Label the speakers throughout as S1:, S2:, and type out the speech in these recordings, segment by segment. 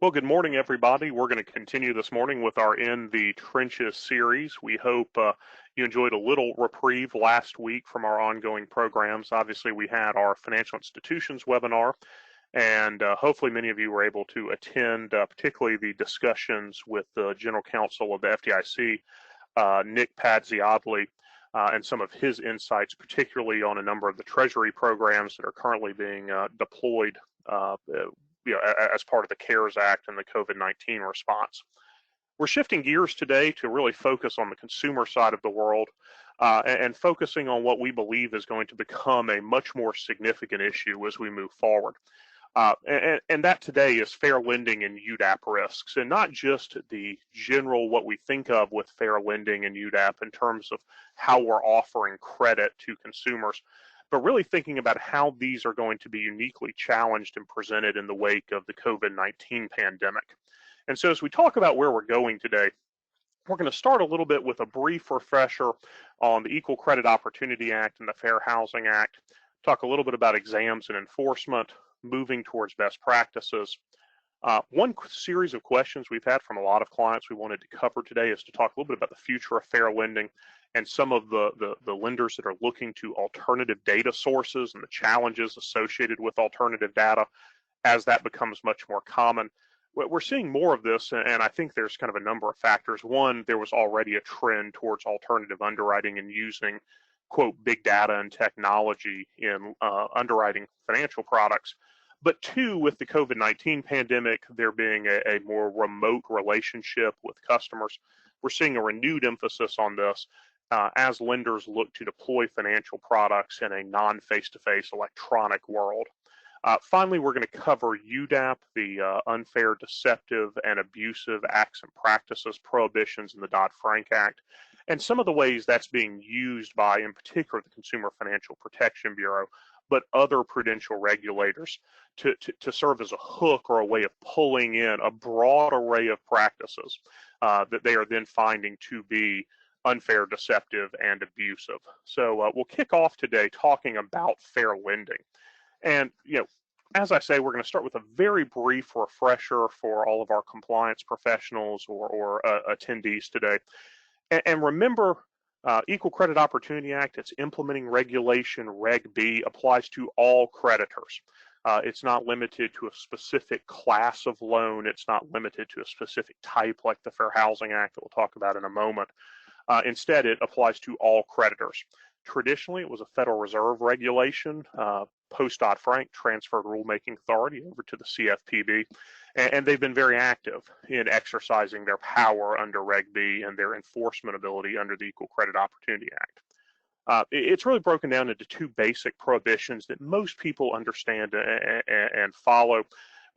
S1: Well, good morning, everybody. We're going to continue this morning with our In the Trenches series. We hope you enjoyed a little reprieve last week from our ongoing programs. Obviously, we had our financial institutions webinar, and hopefully many of you were able to attend, particularly the discussions with the General Counsel of the FDIC, Nick Padziadli, and some of his insights, particularly on a number of the Treasury programs that are currently being deployed as part of the CARES Act and the COVID-19 response. We're shifting gears today to really focus on the consumer side of the world and focusing on what we believe is going to become a much more significant issue as we move forward. And that today is fair lending and UDAP risks, and not just the general what we think of with fair lending and UDAP in terms of how we're offering credit to consumers, but really thinking about how these are going to be uniquely challenged and presented in the wake of the COVID-19 pandemic. And so as we talk about where we're going today, we're going to start a little bit with a brief refresher on the Equal Credit Opportunity Act and the Fair Housing Act, talk a little bit about exams and enforcement, moving towards best practices. One series of questions we've had from a lot of clients we wanted to cover today is to talk a little bit about the future of fair lending and some of the lenders that are looking to alternative data sources and the challenges associated with alternative data as that becomes much more common. We're seeing more of this, and I think there's kind of a number of factors. One, there was already a trend towards alternative underwriting and using, quote, big data and technology in underwriting financial products. But two, with the COVID-19 pandemic, there being a more remote relationship with customers, we're seeing a renewed emphasis on this as lenders look to deploy financial products in a non-face-to-face electronic world. Finally, we're going to cover UDAP, the unfair, deceptive, and abusive acts and practices prohibitions in the Dodd-Frank Act, and some of the ways that's being used by, in particular, the Consumer Financial Protection Bureau, but other prudential regulators to serve as a hook or a way of pulling in a broad array of practices that they are then finding to be unfair, deceptive, and abusive. So we'll kick off today talking about fair lending. And, as I say, we're going to start with a very brief refresher for all of our compliance professionals or attendees today. And remember, Equal Credit Opportunity Act, it's implementing regulation, Reg B, applies to all creditors. It's not limited to a specific class of loan. It's not limited to a specific type like the Fair Housing Act that we'll talk about in a moment. Instead, it applies to all creditors. Traditionally, it was a Federal Reserve regulation. Post-Dodd-Frank transferred rulemaking authority over to the CFPB, and they've been very active in exercising their power under Reg B and their enforcement ability under the Equal Credit Opportunity Act. It's really broken down into two basic prohibitions that most people understand and follow,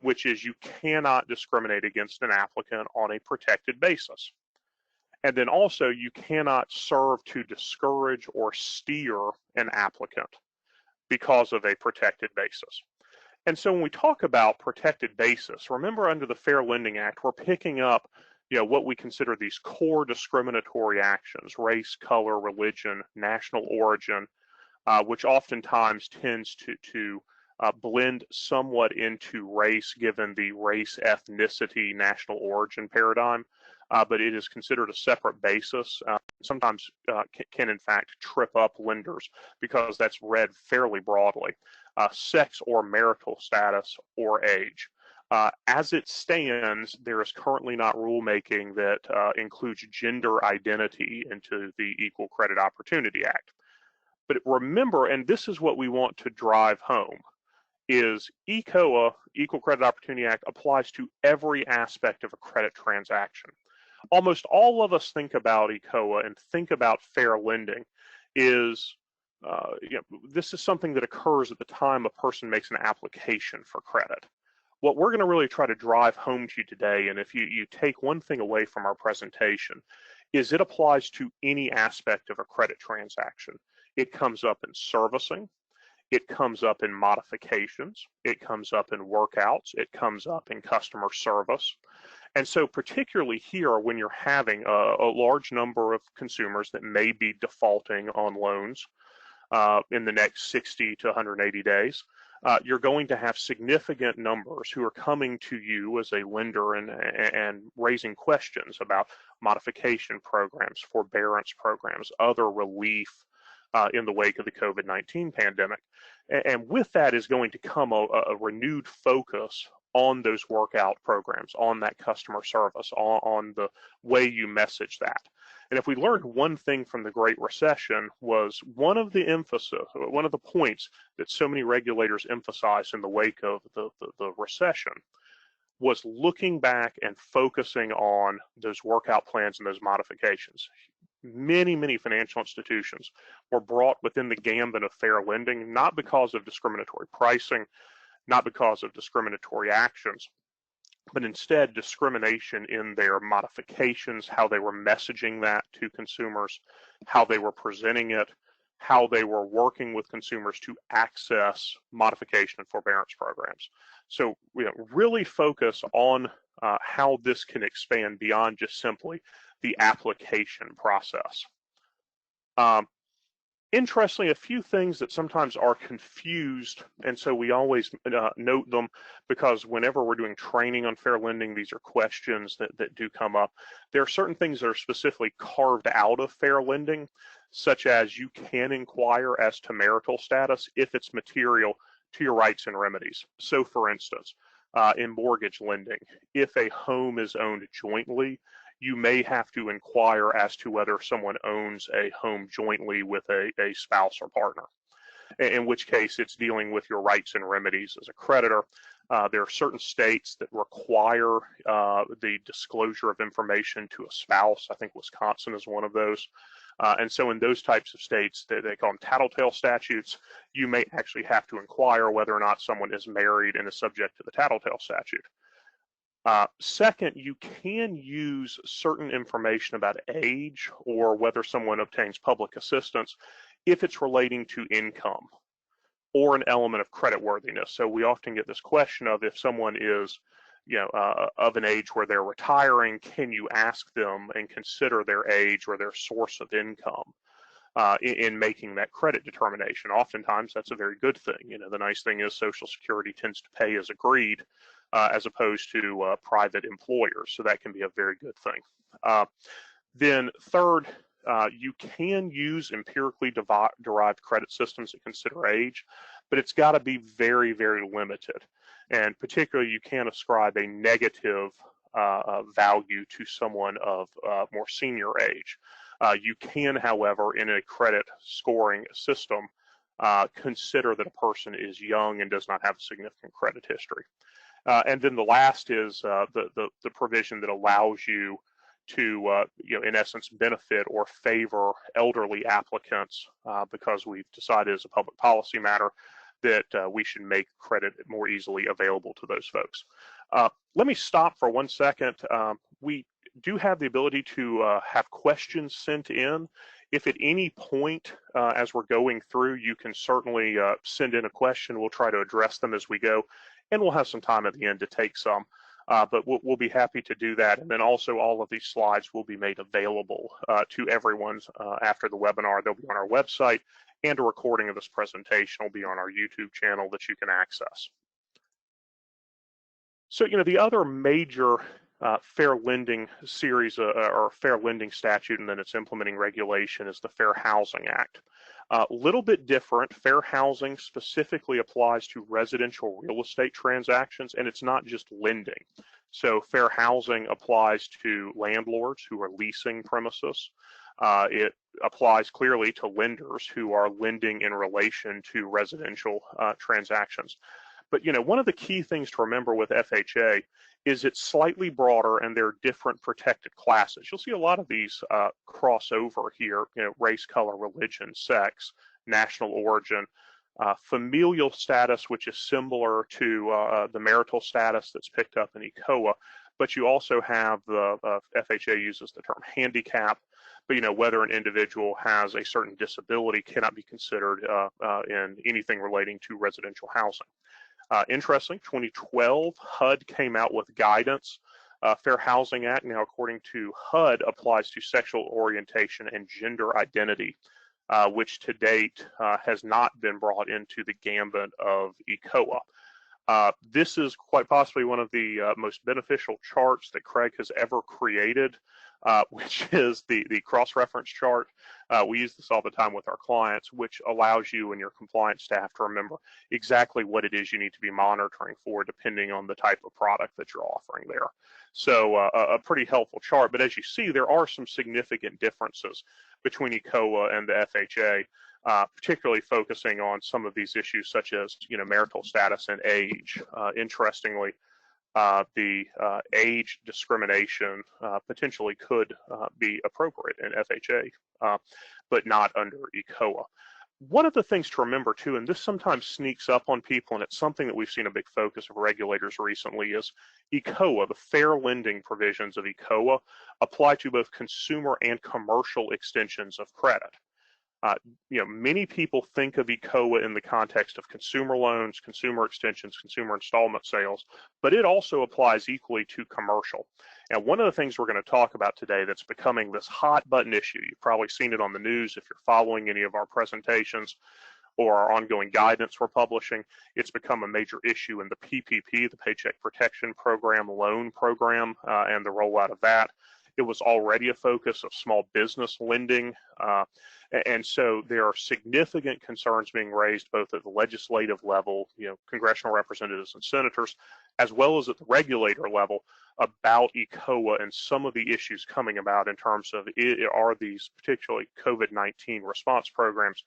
S1: which is you cannot discriminate against an applicant on a protected basis. And then also, you cannot serve to discourage or steer an applicant because of a protected basis. And so when we talk about protected basis, remember under the Fair Lending Act, we're picking up what we consider these core discriminatory actions: race, color, religion, national origin, which oftentimes tends to blend somewhat into race given the race, ethnicity, national origin paradigm. But it is considered a separate basis. Sometimes can in fact trip up lenders because that's read fairly broadly. Sex or marital status or age. As it stands, there is currently not rulemaking that includes gender identity into the Equal Credit Opportunity Act. But remember, and this is what we want to drive home, is ECOA, Equal Credit Opportunity Act, applies to every aspect of a credit transaction. Almost all of us think about ECOA and think about fair lending is, this is something that occurs at the time a person makes an application for credit. What we're going to really try to drive home to you today, and if you take one thing away from our presentation, is it applies to any aspect of a credit transaction. It comes up in servicing, it comes up in modifications, it comes up in workouts, it comes up in customer service. And so particularly here, when you're having a large number of consumers that may be defaulting on loans in the next 60 to 180 days, you're going to have significant numbers who are coming to you as a lender and raising questions about modification programs, forbearance programs, other relief in the wake of the COVID-19 pandemic. And with that is going to come a renewed focus on those workout programs, on that customer service, on the way you message that. And if we learned one thing from the Great Recession, was one of the points that so many regulators emphasized in the wake of the recession was looking back and focusing on those workout plans and those modifications. Many financial institutions were brought within the gambit of fair lending, not because of discriminatory pricing, not because of discriminatory actions, but instead discrimination in their modifications, how they were messaging that to consumers, how they were presenting it, how they were working with consumers to access modification and forbearance programs. So really focus on how this can expand beyond just simply the application process. Interestingly, a few things that sometimes are confused, and so we always note them, because whenever we're doing training on fair lending, these are questions that do come up. There are certain things that are specifically carved out of fair lending, such as you can inquire as to marital status if it's material to your rights and remedies. So for instance, in mortgage lending, if a home is owned jointly, you may have to inquire as to whether someone owns a home jointly with a spouse or partner, in which case it's dealing with your rights and remedies as a creditor. There are certain states that require the disclosure of information to a spouse. I think Wisconsin is one of those. And so in those types of states, they call them tattletale statutes, you may actually have to inquire whether or not someone is married and is subject to the tattletale statute. Second, you can use certain information about age or whether someone obtains public assistance if it's relating to income or an element of creditworthiness. So we often get this question of, if someone is of an age where they're retiring, can you ask them and consider their age or their source of income in making that credit determination? Oftentimes that's a very good thing. The nice thing is Social Security tends to pay as agreed, as opposed to private employers. So that can be a very good thing. Then third, you can use empirically derived credit systems that consider age, but it's got to be very limited. And particularly, you can't ascribe a negative value to someone of more senior age. You can, however, in a credit scoring system, consider that a person is young and does not have a significant credit history. And then the last is the provision that allows you to, in essence, benefit or favor elderly applicants, because we've decided as a public policy matter that we should make credit more easily available to those folks. Let me stop for 1 second. We do have the ability to have questions sent in. If at any point as we're going through, you can certainly send in a question. We'll try to address them as we go, and we'll have some time at the end to take some. But we'll be happy to do that. And then also all of these slides will be made available to everyone after the webinar. They'll be on our website, and a recording of this presentation will be on our YouTube channel that you can access. So, the other major fair lending series or fair lending statute, and then its implementing regulation, is the Fair Housing Act. A little bit different. Fair housing specifically applies to residential real estate transactions, and it's not just lending. So fair housing applies to landlords who are leasing premises. It applies clearly to lenders who are lending in relation to residential transactions. But one of the key things to remember with FHA is it's slightly broader, and there are different protected classes. You'll see a lot of these cross over here, race, color, religion, sex, national origin, familial status, which is similar to the marital status that's picked up in ECOA, but you also have the FHA uses the term handicap, but whether an individual has a certain disability cannot be considered in anything relating to residential housing. Interesting, 2012, HUD came out with guidance. Fair Housing Act, now according to HUD, applies to sexual orientation and gender identity which to date has not been brought into the gambit of ECOA. This is quite possibly one of the most beneficial charts that Craig has ever created, which is the cross-reference chart. We use this all the time with our clients, which allows you and your compliance staff to remember exactly what it is you need to be monitoring for depending on the type of product that you're offering there. So a pretty helpful chart, but as you see, there are some significant differences between ECOA and the FHA. Particularly focusing on some of these issues such as, marital status and age. Interestingly, the age discrimination potentially could be appropriate in FHA, but not under ECOA. One of the things to remember too, and this sometimes sneaks up on people, and it's something that we've seen a big focus of regulators recently, is ECOA, the fair lending provisions of ECOA, apply to both consumer and commercial extensions of credit. Many people think of ECOA in the context of consumer loans, consumer extensions, consumer installment sales, but it also applies equally to commercial. And one of the things we're going to talk about today that's becoming this hot button issue, you've probably seen it on the news if you're following any of our presentations or our ongoing guidance we're publishing, it's become a major issue in the PPP, the Paycheck Protection Program loan program, and the rollout of that. It was already a focus of small business lending. And so there are significant concerns being raised both at the legislative level, congressional representatives and senators, as well as at the regulator level about ECOA and some of the issues coming about in terms of are these particularly COVID-19 response programs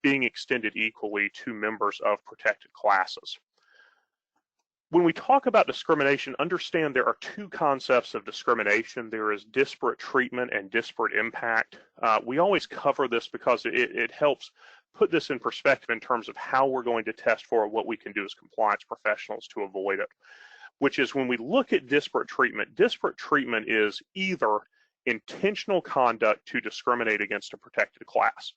S1: being extended equally to members of protected classes. When we talk about discrimination, understand there are two concepts of discrimination. There is disparate treatment and disparate impact. We always cover this because it helps put this in perspective in terms of how we're going to test for what we can do as compliance professionals to avoid it, which is when we look at disparate treatment is either intentional conduct to discriminate against a protected class.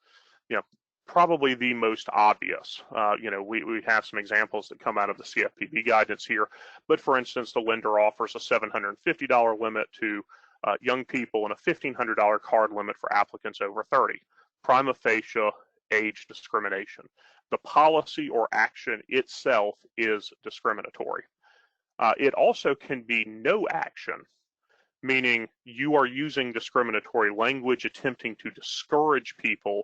S1: Probably the most obvious. We have some examples that come out of the CFPB guidance here, but for instance, the lender offers a $750 limit to young people and a $1,500 card limit for applicants over 30. Prima facie age discrimination. The policy or action itself is discriminatory. It also can be no action, meaning you are using discriminatory language attempting to discourage people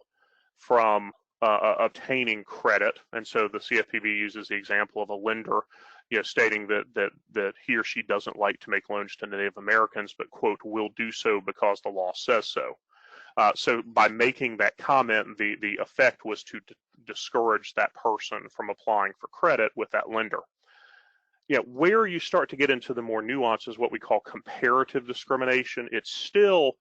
S1: from obtaining credit, and so the CFPB uses the example of a lender, stating that he or she doesn't like to make loans to Native Americans, but quote will do so because the law says so. So by making that comment, the effect was to discourage that person from applying for credit with that lender. Where you start to get into the more nuances, what we call comparative discrimination, it's still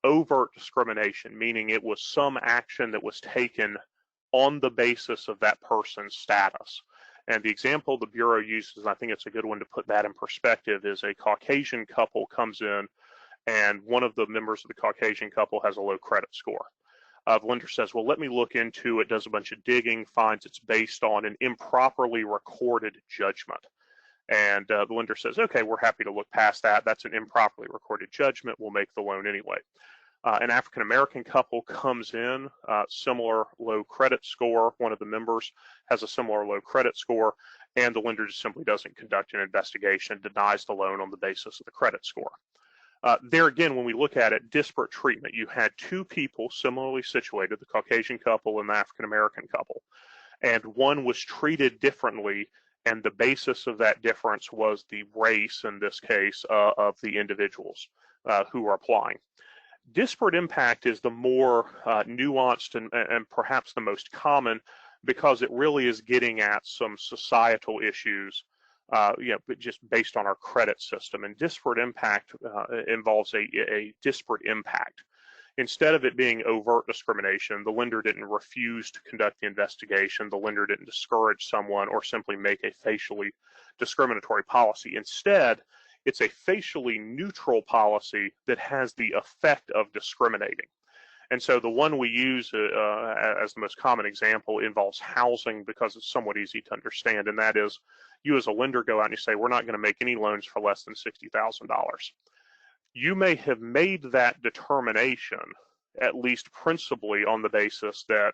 S1: overt discrimination, meaning it was some action that was taken on the basis of that person's status. And the example the Bureau uses, and I think it's a good one to put that in perspective, is a Caucasian couple comes in and one of the members of the Caucasian couple has a low credit score. The lender says, well, let me look into it, does a bunch of digging, finds it's based on an improperly recorded judgment. And the lender says, okay, we're happy to look past that. That's an improperly recorded judgment. We'll make the loan anyway. An African-American couple comes in, similar low credit score. One of the members has a similar low credit score, and the lender just simply doesn't conduct an investigation, denies the loan on the basis of the credit score. There again, when we look at it, disparate treatment. You had two people similarly situated, the Caucasian couple and the African-American couple, and one was treated differently, and the basis of that difference was the race, in this case, of the individuals who are applying. Disparate impact is the more nuanced and perhaps the most common, because it really is getting at some societal issues, just based on our credit system. And disparate impact involves a disparate impact. Instead of it being overt discrimination, the lender didn't refuse to conduct the investigation, the lender didn't discourage someone or simply make a facially discriminatory policy. Instead, it's a facially neutral policy that has the effect of discriminating. And so the one we use as the most common example involves housing, because it's somewhat easy to understand, and that is you as a lender go out and you say, we're not going to make any loans for less than $60,000. You may have made that determination at least principally on the basis that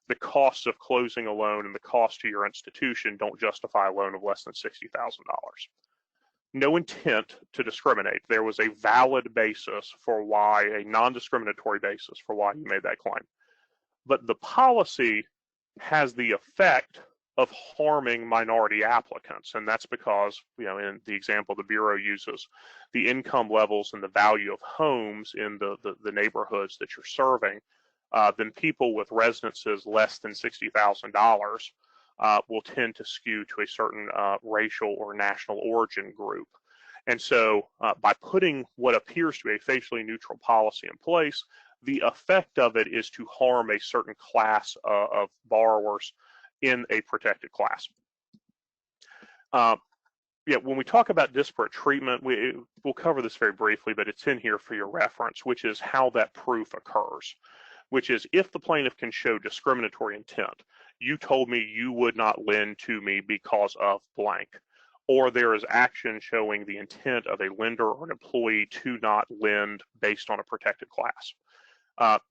S1: the costs of closing a loan and the cost to your institution don't justify a loan of less than $60,000. No intent to discriminate. There was a valid basis for why, a non-discriminatory basis for why you made that claim. But the policy has the effect of harming minority applicants, and that's because, in the example the Bureau uses, the income levels and the value of homes in the neighborhoods that you're serving, then people with residences less than $60,000 will tend to skew to a certain racial or national origin group. And so by putting what appears to be a facially neutral policy in place, the effect of it is to harm a certain class of borrowers in a protected class. When we talk about disparate treatment, we'll cover this very briefly, but it's in here for your reference, which is how that proof occurs, which is if the plaintiff can show discriminatory intent. You told me you would not lend to me because of blank, or there is action showing the intent of a lender or an employee to not lend based on a protected class.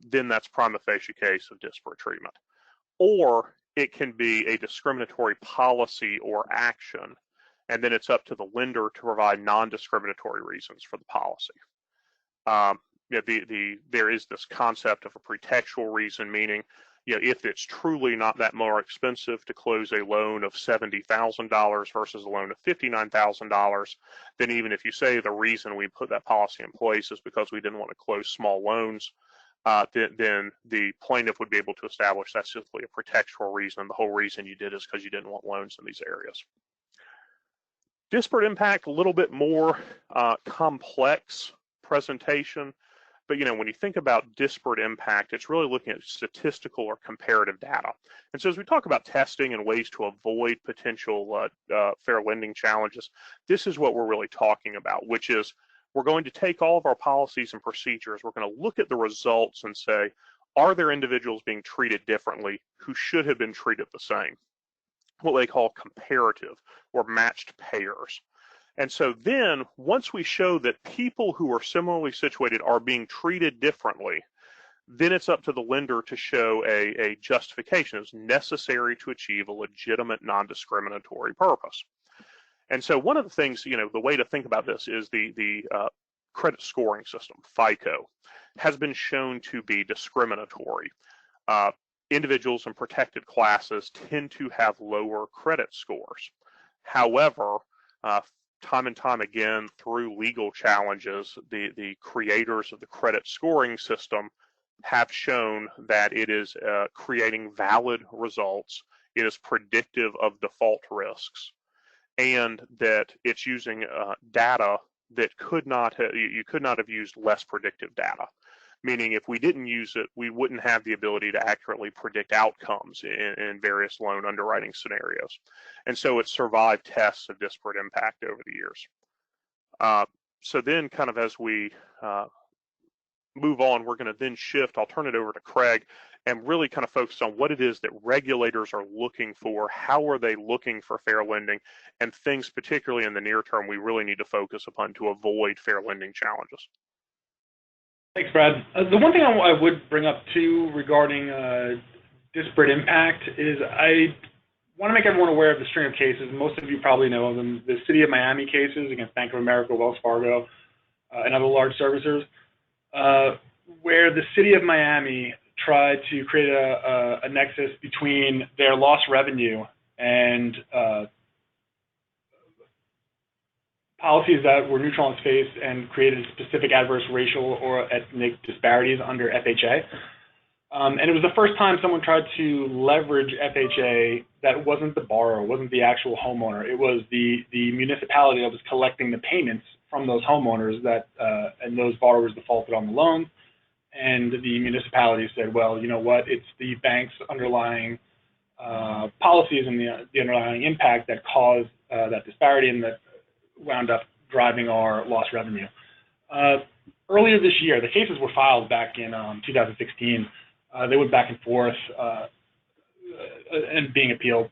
S1: Then that's prima facie case of disparate treatment. Or it can be a discriminatory policy or action, and then it's up to the lender to provide non-discriminatory reasons for the policy. There is this concept of a pretextual reason, meaning, if it's truly not that more expensive to close a loan of $70,000 versus a loan of $59,000, then even if you say the reason we put that policy in place is because we didn't want to close small loans, then the plaintiff would be able to establish that's simply a pretextual reason. The whole reason you did is because you didn't want loans in these areas. Disparate impact, a little bit more complex presentation. But when you think about disparate impact, it's really looking at statistical or comparative data. And so as we talk about testing and ways to avoid potential fair lending challenges, this is what we're really talking about, which is we're going to take all of our policies and procedures, we're going to look at the results and say, are there individuals being treated differently who should have been treated the same? What they call comparative or matched pairs. And so then once we show that people who are similarly situated are being treated differently, then it's up to the lender to show a justification as necessary to achieve a legitimate non-discriminatory purpose. And so one of the things, the way to think about this is the credit scoring system, FICO, has been shown to be discriminatory. Individuals in protected classes tend to have lower credit scores. However, time and time again, through legal challenges, the creators of the credit scoring system have shown that it is creating valid results, it is predictive of default risks, and that it's using data that you could not have used less predictive data. Meaning if we didn't use it, we wouldn't have the ability to accurately predict outcomes in various loan underwriting scenarios. And so it's survived tests of disparate impact over the years. So then kind of as we move on, we're going to then shift. I'll turn it over to Craig and really kind of focus on what it is that regulators are looking for, how are they looking for fair lending, and things particularly in the near term we really need to focus upon to avoid fair lending challenges.
S2: Thanks, Brad. The one thing I would bring up too regarding disparate impact is I want to make everyone aware of the string of cases. Most of you probably know of them. The City of Miami cases against Bank of America, Wells Fargo, and other large servicers, where the City of Miami tried to create a nexus between their lost revenue and policies that were neutral on its face and created specific adverse racial or ethnic disparities under FHA. And it was the first time someone tried to leverage FHA that wasn't the borrower, wasn't the actual homeowner. It was the municipality that was collecting the payments from those homeowners that and those borrowers defaulted on the loans. And the municipality said, well, you know what, it's the bank's underlying policies and the underlying impact that caused that disparity and that wound up driving our lost revenue. Earlier this year, the cases were filed back in 2016. They went back and forth and being appealed.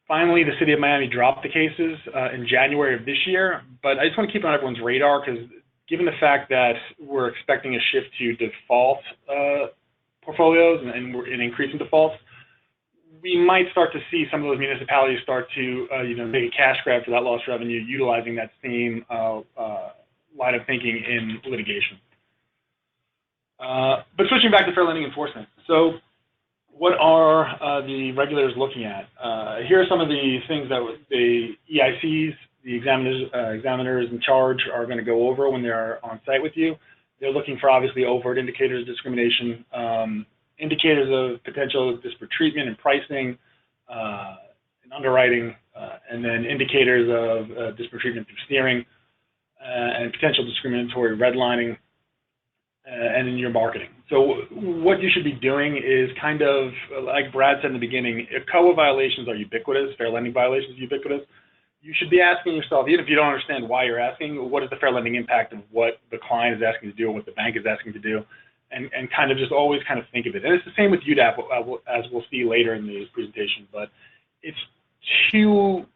S2: Finally, the City of Miami dropped the cases in January of this year, but I just want to keep it on everyone's radar because given the fact that we're expecting a shift to default portfolios and we're in increasing defaults, we might start to see some of those municipalities start to make a cash grab for that lost revenue, utilizing that same line of thinking in litigation. But switching back to fair lending enforcement. So what are the regulators looking at? Here are some of the things that the EICs, the examiners in charge, are going to go over when they're on site with you. They're looking for obviously overt indicators of discrimination, indicators of potential disparate treatment in pricing and underwriting, and then indicators of disparate treatment through steering and potential discriminatory redlining and in your marketing. So what you should be doing is kind of, like Brad said in the beginning, ECOA violations are ubiquitous, fair lending violations are ubiquitous. You should be asking yourself, even if you don't understand why you're asking, what is the fair lending impact of what the client is asking to do or what the bank is asking to do, and kind of just always kind of think of it. And it's the same with UDAP, as we'll see later in the presentation, but it's two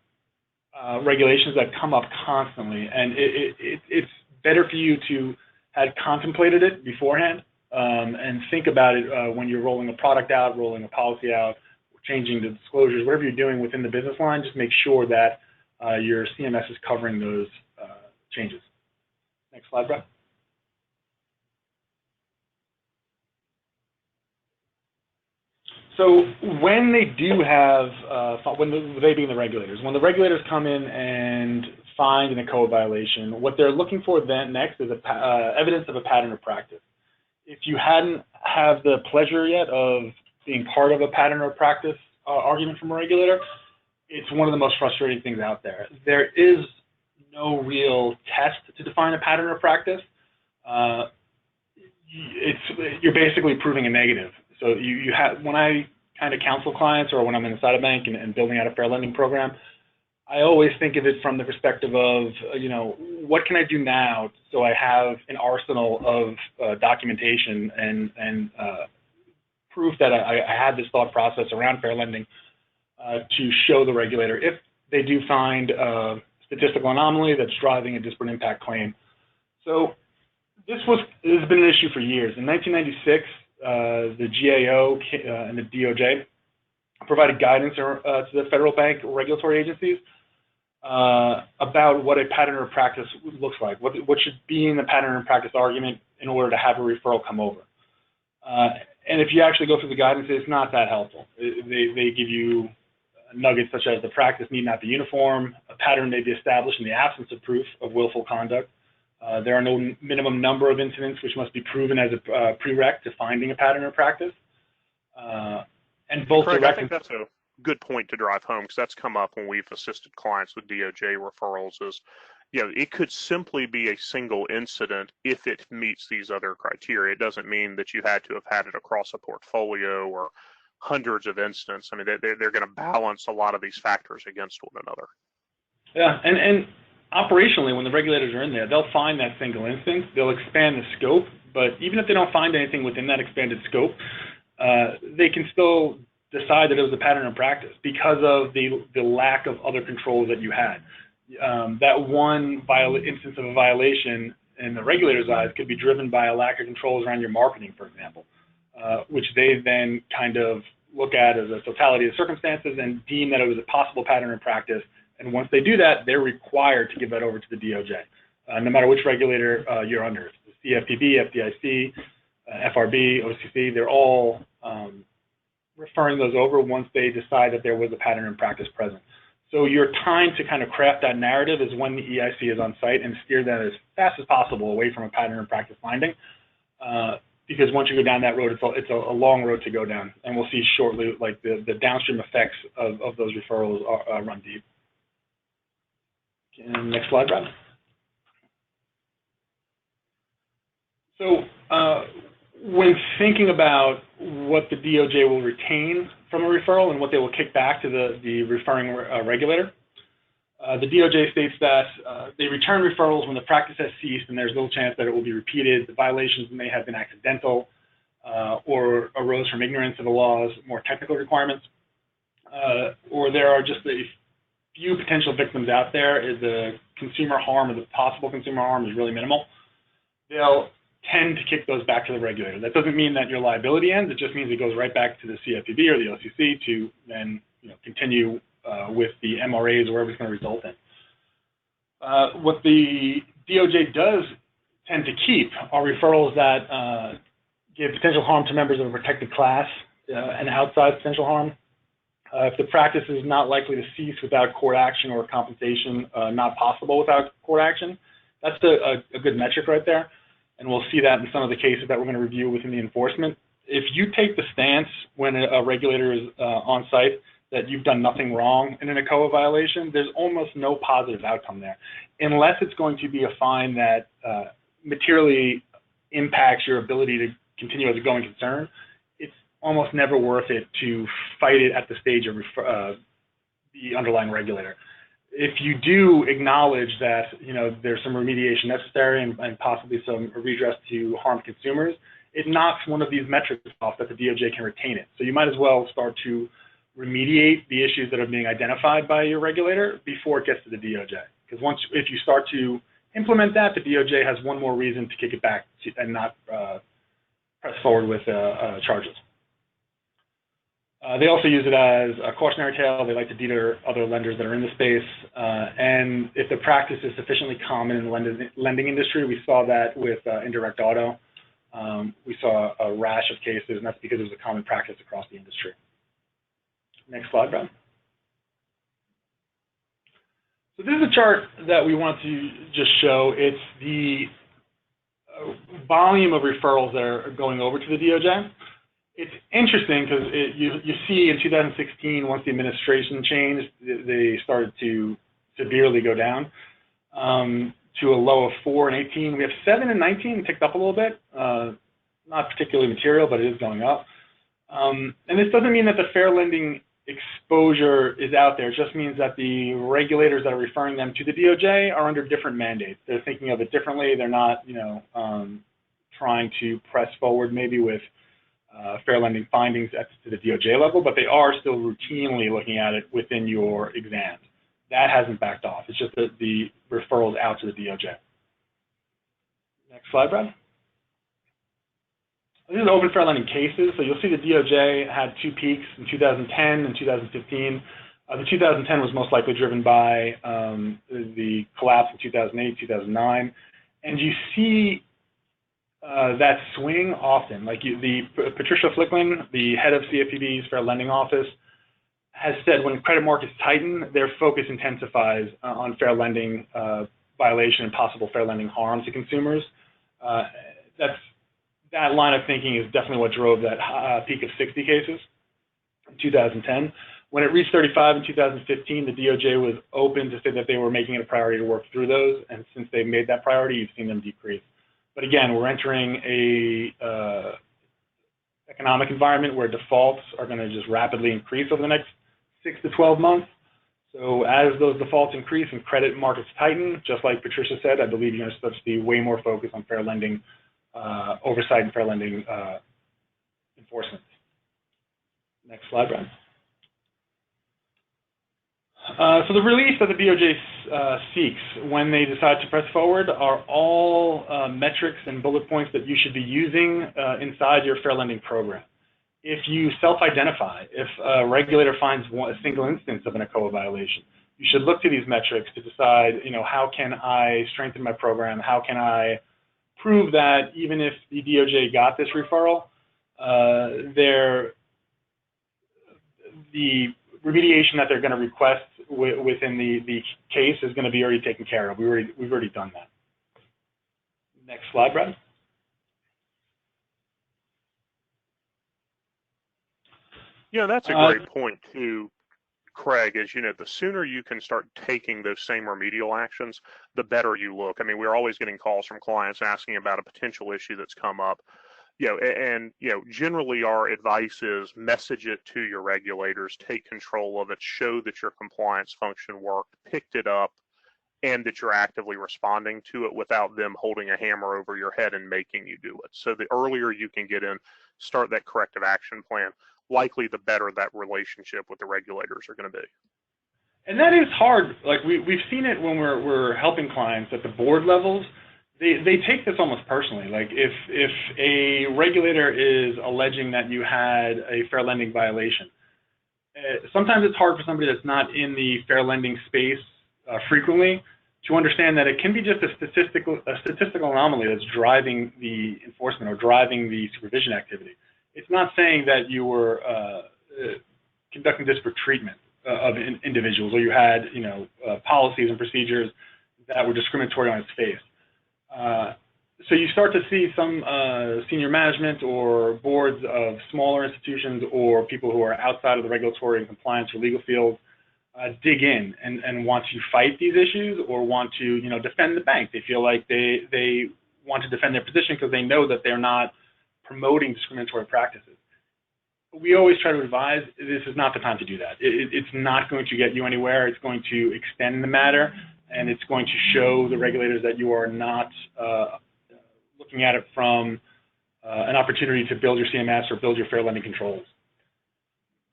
S2: regulations that come up constantly, and it's better for you to have contemplated it beforehand and think about it when you're rolling a product out, rolling a policy out, changing the disclosures, whatever you're doing within the business line. Just make sure that your CMS is covering those changes. Next slide, Brett. So when they do have, they being the regulators, when the regulators come in and find an ECOA violation, what they're looking for then next is evidence of a pattern or practice. If you hadn't have the pleasure yet of being part of a pattern or practice argument from a regulator, it's one of the most frustrating things out there. There is no real test to define a pattern or practice. You're basically proving a negative. So you have, when I kind of counsel clients or when I'm inside a bank and building out a fair lending program, I always think of it from the perspective of, what can I do now so I have an arsenal of documentation and proof that I had this thought process around fair lending to show the regulator if they do find a statistical anomaly that's driving a disparate impact claim. So this has been an issue for years. In 1996, the GAO and the DOJ provided guidance to the federal bank regulatory agencies about what a pattern or practice looks like, what should be in the pattern or practice argument in order to have a referral come over. And if you actually go through the guidance, it's not that helpful. They give you nuggets such as the practice need not be uniform, a pattern may be established in the absence of proof of willful conduct. There are no minimum number of incidents which must be proven as a prereq to finding a pattern or practice. And both
S1: Craig, I think that's a good point to drive home, because that's come up when we've assisted clients with DOJ referrals is, it could simply be a single incident if it meets these other criteria. It doesn't mean that you had to have had it across a portfolio or hundreds of incidents. I mean, they're going to balance a lot of these factors against one another.
S2: Yeah, and operationally, when the regulators are in there, they'll find that single instance, they'll expand the scope, but even if they don't find anything within that expanded scope, they can still decide that it was a pattern of practice because of the lack of other controls that you had. That one instance of a violation in the regulator's eyes could be driven by a lack of controls around your marketing, for example, which they then kind of look at as a totality of circumstances and deem that it was a possible pattern of practice. And once they do that, they're required to give that over to the DOJ, no matter which regulator you're under. The CFPB, FDIC, FRB, OCC, they're all referring those over once they decide that there was a pattern and practice present. So your time to kind of craft that narrative is when the EIC is on site and steer that as fast as possible away from a pattern and practice finding. Because once you go down that road, it's a long road to go down. And we'll see shortly, like the downstream effects of those referrals run deep. And next slide, Brad. So when thinking about what the DOJ will retain from a referral and what they will kick back to the referring regulator, the DOJ states that they return referrals when the practice has ceased and there's little chance that it will be repeated. The violations may have been accidental or arose from ignorance of the law's more technical requirements, or there are just a few potential victims out there. The consumer harm or the possible consumer harm is really minimal. they'll tend to kick those back to the regulator. That doesn't mean that your liability ends. It just means it goes right back to the CFPB or the OCC to then continue with the MRAs or whatever it's going to result in. What the DOJ does tend to keep are referrals that give potential harm to members of a protected class and outside potential harm. If the practice is not likely to cease without court action or compensation not possible without court action, that's a good metric right there. And we'll see that in some of the cases that we're going to review within the enforcement. If you take the stance when a regulator is on site that you've done nothing wrong in an ECOA violation, there's almost no positive outcome there, unless it's going to be a fine that materially impacts your ability to continue as a going concern. It's almost never worth it to fight it at the stage of the underlying regulator. If you do acknowledge that there's some remediation necessary and possibly some redress to harm consumers, it knocks one of these metrics off that the DOJ can retain it. So you might as well start to remediate the issues that are being identified by your regulator before it gets to the DOJ. Because if you start to implement that, the DOJ has one more reason to kick it back and not press forward with charges. They also use it as a cautionary tale. They like to deter other lenders that are in the space. And if the practice is sufficiently common in the lending industry, we saw that with indirect auto. We saw a rash of cases, and that's because it was a common practice across the industry. Next slide, Brad. So this is a chart that we want to just show. It's the volume of referrals that are going over to the DOJ. It's interesting because you see in 2016, once the administration changed, they started to severely go down to a low of 4 in 18. We have 7 in 19, ticked up a little bit. Not particularly material, but it is going up. And this doesn't mean that the fair lending exposure is out there. It just means that the regulators that are referring them to the DOJ are under different mandates. They're thinking of it differently. They're not, trying to press forward maybe with fair lending findings to the DOJ level, but they are still routinely looking at it within your exams. That hasn't backed off. It's just that the referrals out to the DOJ. Next slide, Brad. This is open fair lending cases. So you'll see the DOJ had 2 peaks in 2010 and 2015. The 2010 was most likely driven by the collapse in 2008, 2009. And you see that swing often. Like Patricia Flicklin, the head of CFPB's Fair Lending Office, has said when credit markets tighten, their focus intensifies on fair lending violation and possible fair lending harm to consumers. That line of thinking is definitely what drove that peak of 60 cases in 2010. When it reached 35 in 2015, the DOJ was open to say that they were making it a priority to work through those, and since they've made that priority, you've seen them decrease. But again, we're entering a economic environment where defaults are going to just rapidly increase over the next 6 to 12 months. So as those defaults increase and credit markets tighten, just like Patricia said, I believe you're going to start to see way more focus on fair lending oversight and fair lending enforcement. Next slide, Brian. So the relief that the DOJ seeks when they decide to press forward are all metrics and bullet points that you should be using inside your fair lending program. If you self-identify, if a regulator finds a single instance of an ECOA violation, you should look to these metrics to decide, how can I strengthen my program? How can I prove that even if the DOJ got this referral, the remediation that they're going to request within the case is going to be already taken care of. We've already done that. Next slide, Brad.
S1: Yeah, that's a great point too, Craig. As you know, the sooner you can start taking those same remedial actions, the better you look. I mean, we're always getting calls from clients asking about a potential issue that's come up. Generally our advice is message it to your regulators, take control of it, show that your compliance function worked, picked it up, and that you're actively responding to it without them holding a hammer over your head and making you do it. So the earlier you can get in, start that corrective action plan, likely the better that relationship with the regulators are going to be.
S2: And that is hard. Like we've seen it when we're helping clients at the board levels. they take this almost personally. Like if a regulator is alleging that you had a fair lending violation, sometimes it's hard for somebody that's not in the fair lending space frequently to understand that it can be just a statistical anomaly that's driving the enforcement or driving the supervision activity. It's not saying that you were conducting disparate treatment of individuals, or you had policies and procedures that were discriminatory on its face. So you start to see some senior management or boards of smaller institutions or people who are outside of the regulatory and compliance or legal field dig in and want to fight these issues or want to defend the bank. They feel like they want to defend their position because they know that they're not promoting discriminatory practices. We always try to advise this is not the time to do that. It's not going to get you anywhere. It's going to extend the matter, and it's going to show the regulators that you are not looking at it from an opportunity to build your CMS or build your fair lending controls.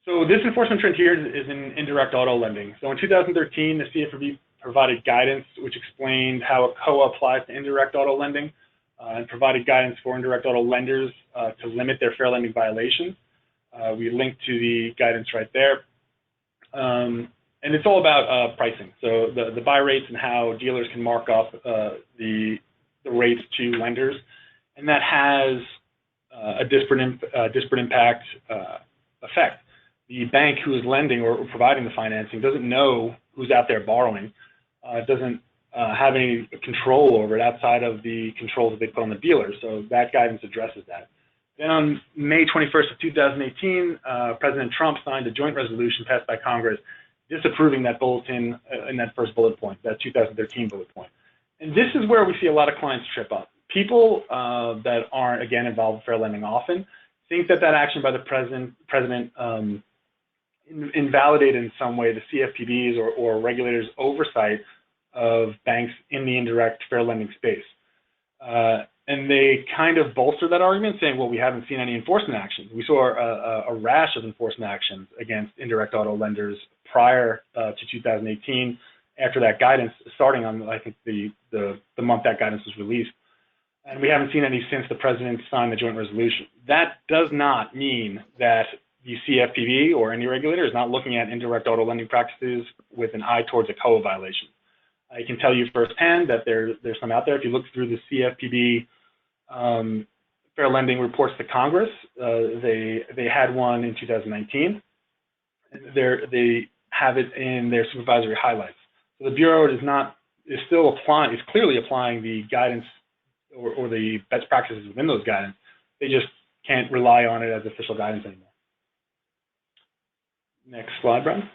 S2: So this enforcement trend here is in indirect auto lending. So in 2013, the CFPB provided guidance which explained how ECOA applies to indirect auto lending and provided guidance for indirect auto lenders to limit their fair lending violations. We linked to the guidance right there. And it's all about pricing. So the buy rates and how dealers can mark up the rates to lenders. And that has a disparate impact effect. The bank who is lending or providing the financing doesn't know who's out there borrowing, doesn't have any control over it outside of the controls that they put on the dealer. So that guidance addresses that. Then on May 21st of 2018, President Trump signed a joint resolution passed by Congress disapproving that bulletin in that first bullet point, that 2013 bullet point. And this is where we see a lot of clients trip up. People that aren't, again, involved in fair lending often think that action by the president invalidated in some way the CFPB's or regulators' oversight of banks in the indirect fair lending space. And they kind of bolster that argument saying, well, we haven't seen any enforcement actions. We saw a rash of enforcement actions against indirect auto lenders prior to 2018 after that guidance, starting on, I think, the month that guidance was released. And we haven't seen any since the president signed the joint resolution. That does not mean that the CFPB or any regulator is not looking at indirect auto lending practices with an eye towards a ECOA violation. I can tell you firsthand that there's some out there. If you look through the CFPB fair lending reports to Congress, they had one in 2019. They have it in their supervisory highlights. So the Bureau is clearly applying the guidance or the best practices within those guidance. They just can't rely on it as official guidance anymore. Next slide, Brian.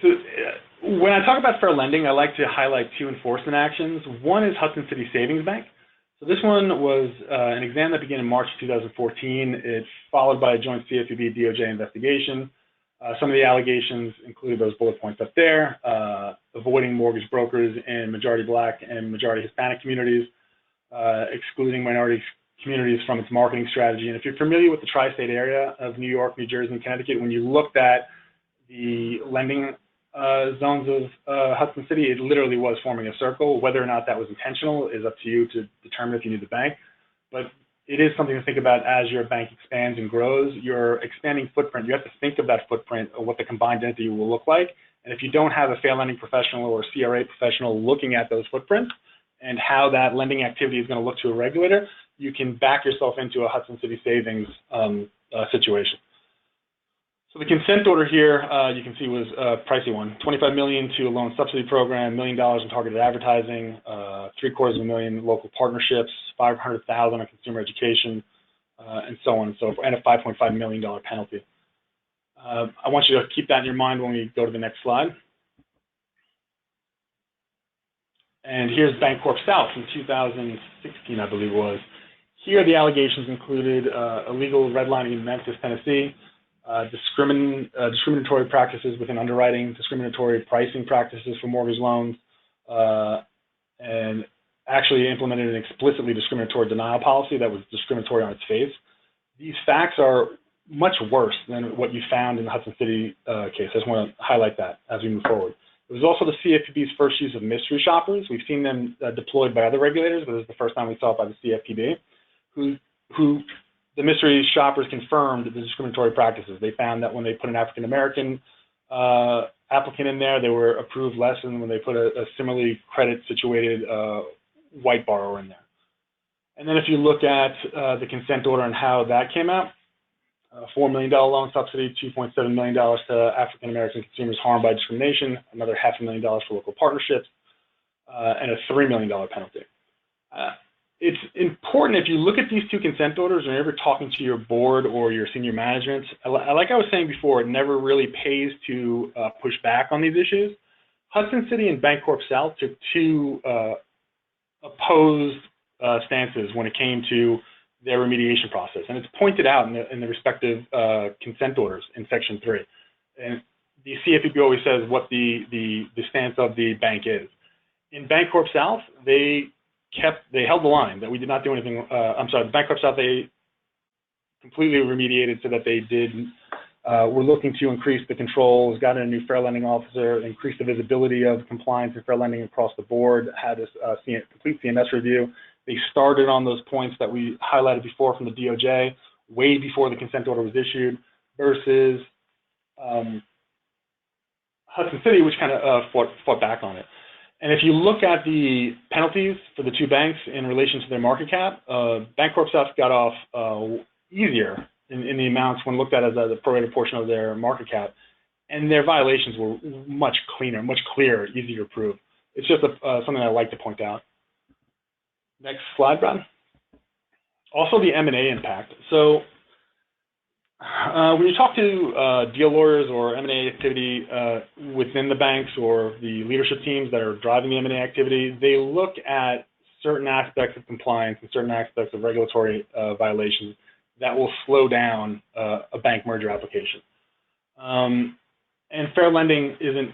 S2: So when I talk about fair lending, I like to highlight two enforcement actions. One is Hudson City Savings Bank. So this one was an exam that began in March 2014. It's followed by a joint CFPB DOJ investigation. Some of the allegations included those bullet points up there, avoiding mortgage brokers in majority Black and majority Hispanic communities, excluding minority communities from its marketing strategy. And if you're familiar with the tri-state area of New York, New Jersey, and Connecticut, when you looked at the lending zones of Hudson City, it literally was forming a circle. Whether or not that was intentional is up to you to determine if you need the bank. But it is something to think about as your bank expands and grows. Your expanding footprint, you have to think of that footprint of what the combined entity will look like. And if you don't have a fair lending professional or CRA professional looking at those footprints and how that lending activity is going to look to a regulator, you can back yourself into a Hudson City Savings situation. So the consent order here, you can see, was a pricey one. $25 million to a loan subsidy program, $1 million in targeted advertising, $750,000 local partnerships, $500,000 on consumer education, and so on and so forth, and a $5.5 million penalty. I want you to keep that in your mind when we go to the next slide. And here's BANCORPSOUTH in 2016, I believe it was. Here, the allegations included illegal redlining in Memphis, Tennessee, discriminatory practices within underwriting, discriminatory pricing practices for mortgage loans, and actually implemented an explicitly discriminatory denial policy that was discriminatory on its face. These facts are much worse than what you found in the Hudson City case. I just want to highlight that as we move forward. It was also the CFPB's first use of mystery shoppers. We've seen them deployed by other regulators, but this is the first time we saw it by the CFPB, who the mystery shoppers confirmed the discriminatory practices. They found that when they put an African-American applicant in there, they were approved less than when they put a similarly credit-situated white borrower in there. And then if you look at the consent order and how that came out, $4 million loan subsidy, $2.7 million to African-American consumers harmed by discrimination, another $500,000 for local partnerships, and a $3 million penalty. It's important, if you look at these two consent orders, whenever you're talking to your board or your senior management, like I was saying before, it never really pays to push back on these issues. Hudson City and BANCORPSOUTH took two opposed stances when it came to their remediation process, and it's pointed out in the respective consent orders in Section 3. And the CFPB always says what the stance of the bank is. In BANCORPSOUTH, they held the line that we did not do anything. I'm sorry, the BANCORPSOUTH, they completely remediated so that they were looking to increase the controls, got in a new fair lending officer, increased the visibility of compliance and fair lending across the board, had a complete CMS review. They started on those points that we highlighted before from the DOJ, way before the consent order was issued, versus Hudson City, which kind of fought back on it. And if you look at the penalties for the two banks in relation to their market cap, BANCORPSOUTH got off easier in the amounts when looked at as a prorated portion of their market cap, and their violations were much cleaner, much clearer, easier to prove. It's just something I like to point out. Next slide, Brad. Also the M&A impact. So when you talk to deal lawyers or M&A activity within the banks or the leadership teams that are driving the M&A activity, they look at certain aspects of compliance and certain aspects of regulatory violations that will slow down a bank merger application. And fair lending isn't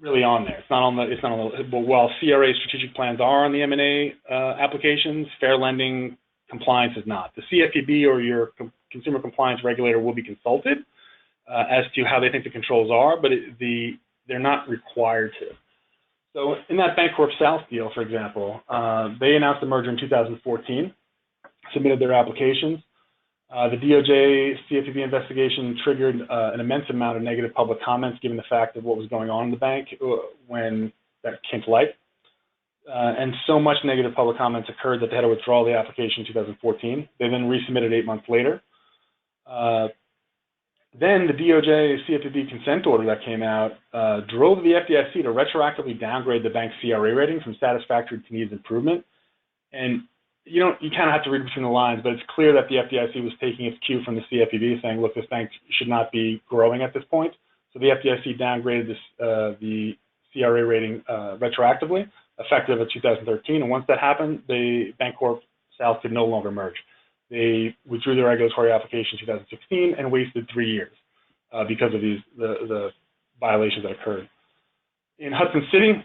S2: really on there. It's not on the, but while CRA strategic plans are on the M&A applications, fair lending compliance is not. The CFPB or your consumer compliance regulator will be consulted as to how they think the controls are, but they're not required to. So in that BANCORPSOUTH deal, for example, they announced the merger in 2014, submitted their applications. The DOJ CFPB investigation triggered an immense amount of negative public comments given the fact of what was going on in the bank when that came to light. And so much negative public comments occurred that they had to withdraw the application in 2014. They then resubmitted 8 months later. Then the DOJ CFPB consent order that came out drove the FDIC to retroactively downgrade the bank's CRA rating from satisfactory to needs improvement. And you kind of have to read between the lines, but it's clear that the FDIC was taking its cue from the CFPB, saying, look, this bank should not be growing at this point. So the FDIC downgraded the CRA rating retroactively, effective at 2013. And once that happened, the BANCORPSOUTH could no longer merge. They withdrew their regulatory application in 2016 and wasted 3 years because of the violations that occurred. In Hudson City,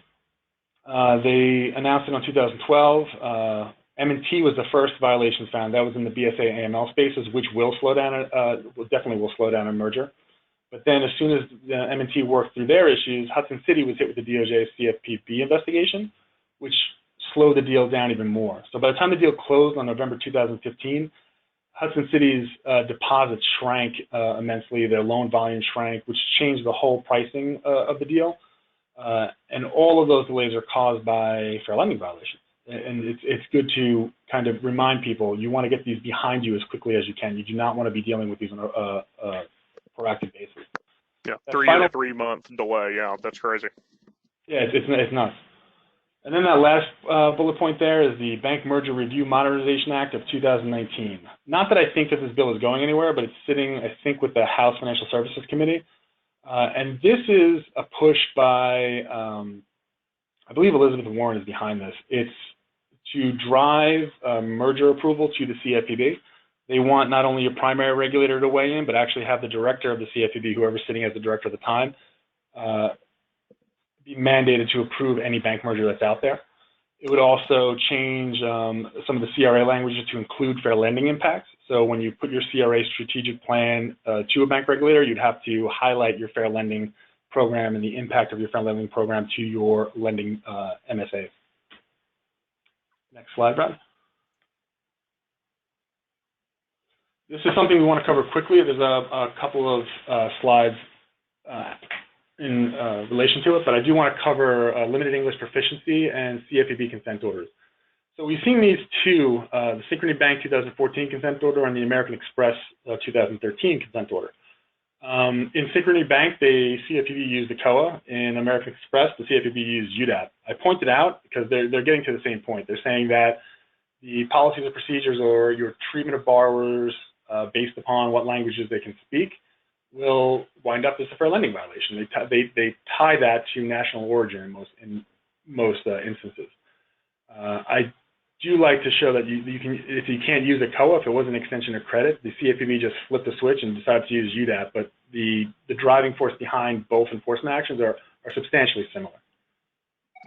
S2: they announced it in 2012. M&T was the first violation found. That was in the BSA AML spaces, which will slow down, definitely will slow down a merger. But then as soon as the M&T worked through their issues, Hudson City was hit with the DOJ CFPB investigation, which slowed the deal down even more. So by the time the deal closed on November 2015, Hudson City's deposits shrank immensely. Their loan volume shrank, which changed the whole pricing of the deal. And all of those delays are caused by fair lending violations. And it's good to kind of remind people, you want to get these behind you as quickly as you can. You do not want to be dealing with these on a proactive basis.
S1: Yeah, 3 month delay. Yeah, that's crazy.
S2: Yeah, it's nuts. And then that last bullet point there is the Bank Merger Review Modernization Act of 2019. Not that I think that this bill is going anywhere, but it's sitting, I think, with the House Financial Services Committee. And this is a push by, I believe Elizabeth Warren is behind this. It's to drive merger approval to the CFPB. They want not only a primary regulator to weigh in, but actually have the director of the CFPB, whoever's sitting as the director at the time, be mandated to approve any bank merger that's out there. It would also change some of the CRA languages to include fair lending impacts. So when you put your CRA strategic plan to a bank regulator, you'd have to highlight your fair lending program and the impact of your fair lending program to your lending MSAs. Next slide, Brad. This is something we want to cover quickly. There's a couple of slides in relation to it, but I do want to cover limited English proficiency and CFPB consent orders. So we've seen these two, the Synchrony Bank 2014 consent order and the American Express 2013 consent order. In Synchrony Bank, the CFPB used ECOA. In American Express, the CFPB used UDAAP. I pointed out because they're getting to the same point. They're saying that the policies and procedures or your treatment of borrowers based upon what languages they can speak will wind up as a fair lending violation. They tie that to national origin in most instances. I do like to show that if you can't use ECOA, if it was an extension of credit, the CFPB just flipped the switch and decided to use UDAP, but the driving force behind both enforcement actions are substantially similar.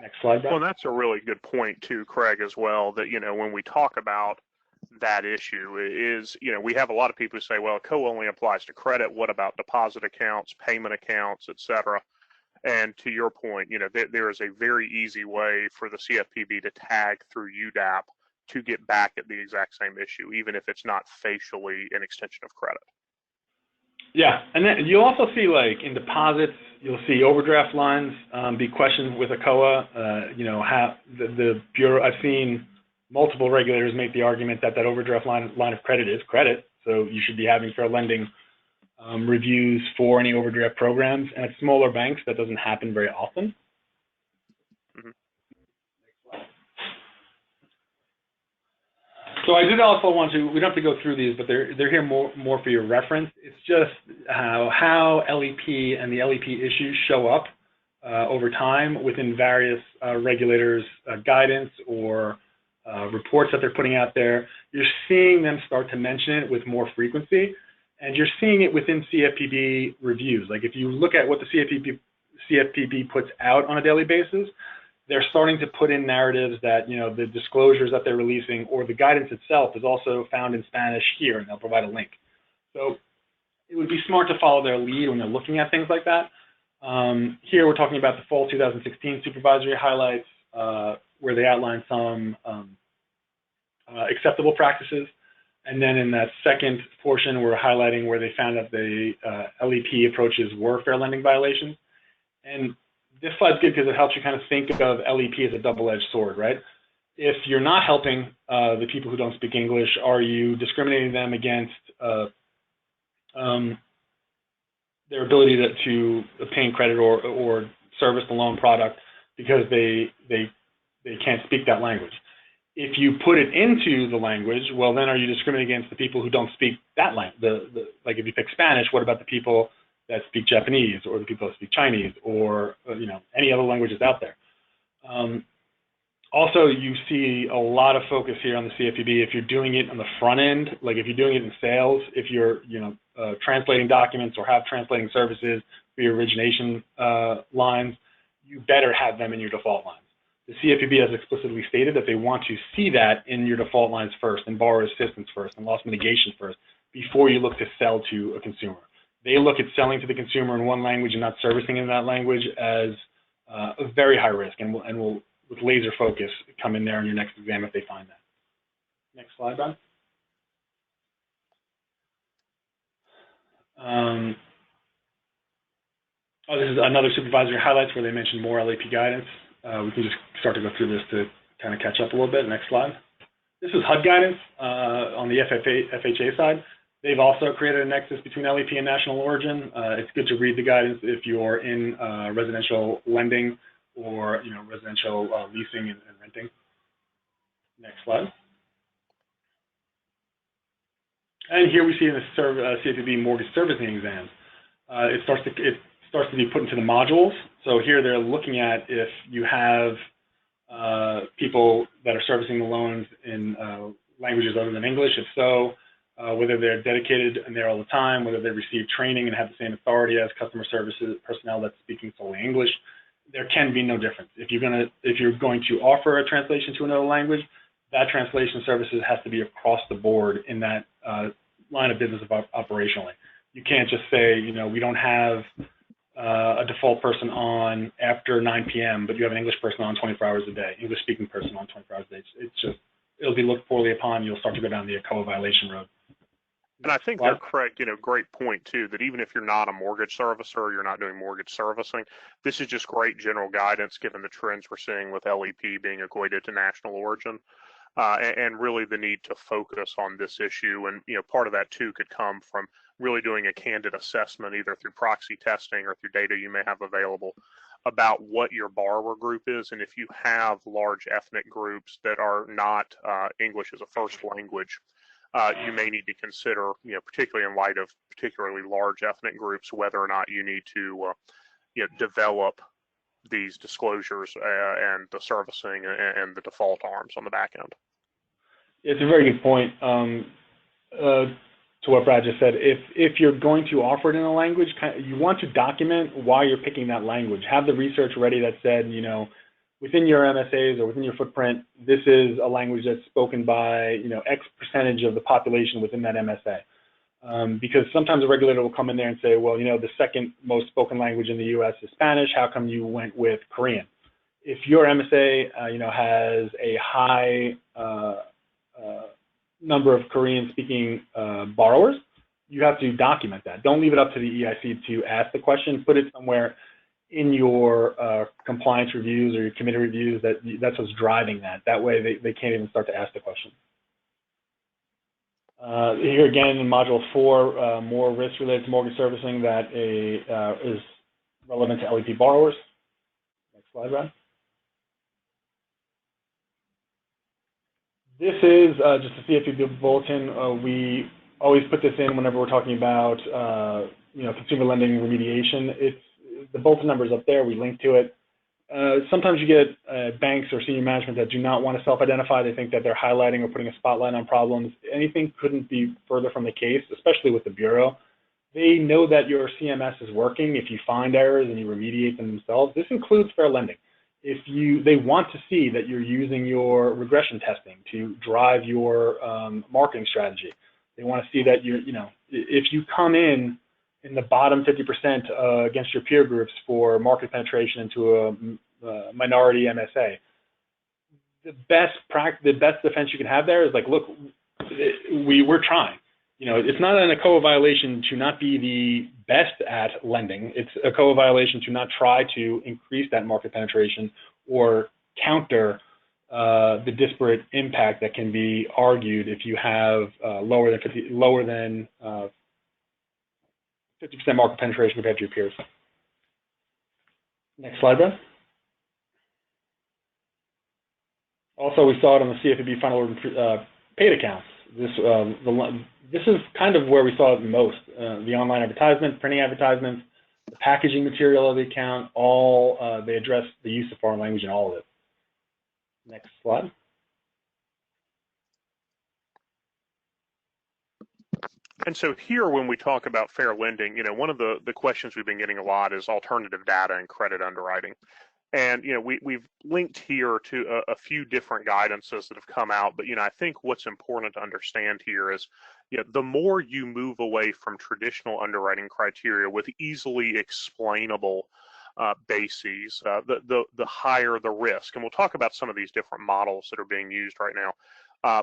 S2: Next slide, Brad.
S1: Well, that's a really good point too, Craig, as well, that, when we talk about that issue is, we have a lot of people who say, well, ECOA only applies to credit. What about deposit accounts, payment accounts, et cetera? And to your point, there is a very easy way for the CFPB to tag through UDAP to get back at the exact same issue, even if it's not facially an extension of credit.
S2: Yeah, and then you'll also see, like, in deposits, you'll see overdraft lines be questioned with ECOA. How the Bureau, I've seen multiple regulators make the argument that overdraft line of credit is credit, so you should be having fair lending reviews for any overdraft programs. And at smaller banks, that doesn't happen very often.
S1: Mm-hmm.
S2: So I did also want to, we don't have to go through these, but they're here more for your reference. It's just how LEP and the LEP issues show up over time within various regulators' guidance or reports that they're putting out there. You're seeing them start to mention it with more frequency, and you're seeing it within CFPB reviews. Like, if you look at what the CFPB puts out on a daily basis, they're starting to put in narratives that, the disclosures that they're releasing or the guidance itself is also found in Spanish here, and they'll provide a link. So it would be smart to follow their lead when they're looking at things like that. Here we're talking about the fall 2016 supervisory highlights, where they outline some acceptable practices. And then in that second portion, we're highlighting where they found that the LEP approaches were fair lending violations. And this slide's good because it helps you kind of think of LEP as a double-edged sword, right? If you're not helping the people who don't speak English, are you discriminating them against their ability to obtain credit or service the loan product because they can't speak that language? If you put it into the language, well, then are you discriminating against the people who don't speak that language? Like, if you pick Spanish, what about the people that speak Japanese or the people that speak Chinese or any other languages out there? Also, you see a lot of focus here on the CFPB if you're doing it on the front end, like if you're doing it in sales, if you're translating documents or have translating services for your origination lines, you better have them in your default lines. The CFPB has explicitly stated that they want to see that in your default lines first, and borrower assistance first, and loss mitigation first, before you look to sell to a consumer. They look at selling to the consumer in one language and not servicing in that language as a very high risk, and will with laser focus come in there in your next exam if they find that. Next slide, Bob. This is another supervisory highlights where they mention more LAP guidance. We can just start to go through this to kind of catch up a little bit. Next slide. This is HUD guidance on the FHA side. They've also created a nexus between LEP and national origin. It's good to read the guidance if you're in residential lending or residential leasing and renting. Next slide. And here we see in the CFPB mortgage servicing exam, it starts to be put into the modules. So here they're looking at if you have people that are servicing the loans in languages other than English. If so, whether they're dedicated and there all the time, whether they receive training and have the same authority as customer services personnel that's speaking solely English. There can be no difference. If you're going to offer a translation to another language, that translation services has to be across the board in that line of business operationally. You can't just say, we don't have a default person on after 9 p.m., but you have an English person on 24 hours a day, English-speaking person on 24 hours a day. It'll be looked poorly upon. You'll start to go down the ECOA violation road.
S1: And I think they're correct, great point too, that even if you're not a mortgage servicer, you're not doing mortgage servicing, this is just great general guidance given the trends we're seeing with LEP being equated to national origin. And really the need to focus on this issue. And, part of that too could come from really doing a candid assessment, either through proxy testing or through data you may have available about what your borrower group is. And if you have large ethnic groups that are not English as a first language, you may need to consider, particularly in light of particularly large ethnic groups, whether or not you need to, develop these disclosures and the servicing and the default arms on the back end.
S2: It's a very good point. To what Brad just said, if you're going to offer it in a language, you want to document why you're picking that language. Have the research ready that said, within your MSAs or within your footprint, this is a language that's spoken by, X percentage of the population within that MSA. Because sometimes a regulator will come in there and say, well, the second most spoken language in the U.S. is Spanish. How come you went with Korean? If your MSA, has a high number of Korean-speaking borrowers, you have to document that. Don't leave it up to the EIC to ask the question. Put it somewhere in your compliance reviews or your committee reviews that's what's driving that. That way they can't even start to ask the question. Here again in Module 4, more risk related to mortgage servicing that is relevant to LEP borrowers. Next slide, Brad. This is just a CFPB bulletin. We always put this in whenever we're talking about consumer lending remediation. The bulletin number is up there. We link to it. Sometimes you get banks or senior management that do not want to self-identify. They think that they're highlighting or putting a spotlight on problems. Anything couldn't be further from the case, especially with the Bureau. They know that your CMS is working if you find errors and you remediate them themselves. This includes fair lending. They want to see that you're using your regression testing to drive your marketing strategy. They want to see that if you come in the bottom 50% against your peer groups for market penetration into a minority MSA, the best defense you can have there is like, look, we're trying. It's not an ECOA violation to not be the best at lending. It's a ECOA violation to not try to increase that market penetration or counter the disparate impact that can be argued if you have lower than 50% market penetration compared to your peers. Next slide, Ben. Also, we saw it on the CFPB final paid accounts. This is kind of where we saw it most. The online advertisement, printing advertisements, the packaging material of the account, all they address the use of foreign language in all of it. Next slide.
S1: And so here, when we talk about fair lending, one of the questions we've been getting a lot is alternative data and credit underwriting. And, we've linked here to a few different guidances that have come out. But, I think what's important to understand here is, the more you move away from traditional underwriting criteria with easily explainable bases, the higher the risk. And we'll talk about some of these different models that are being used right now.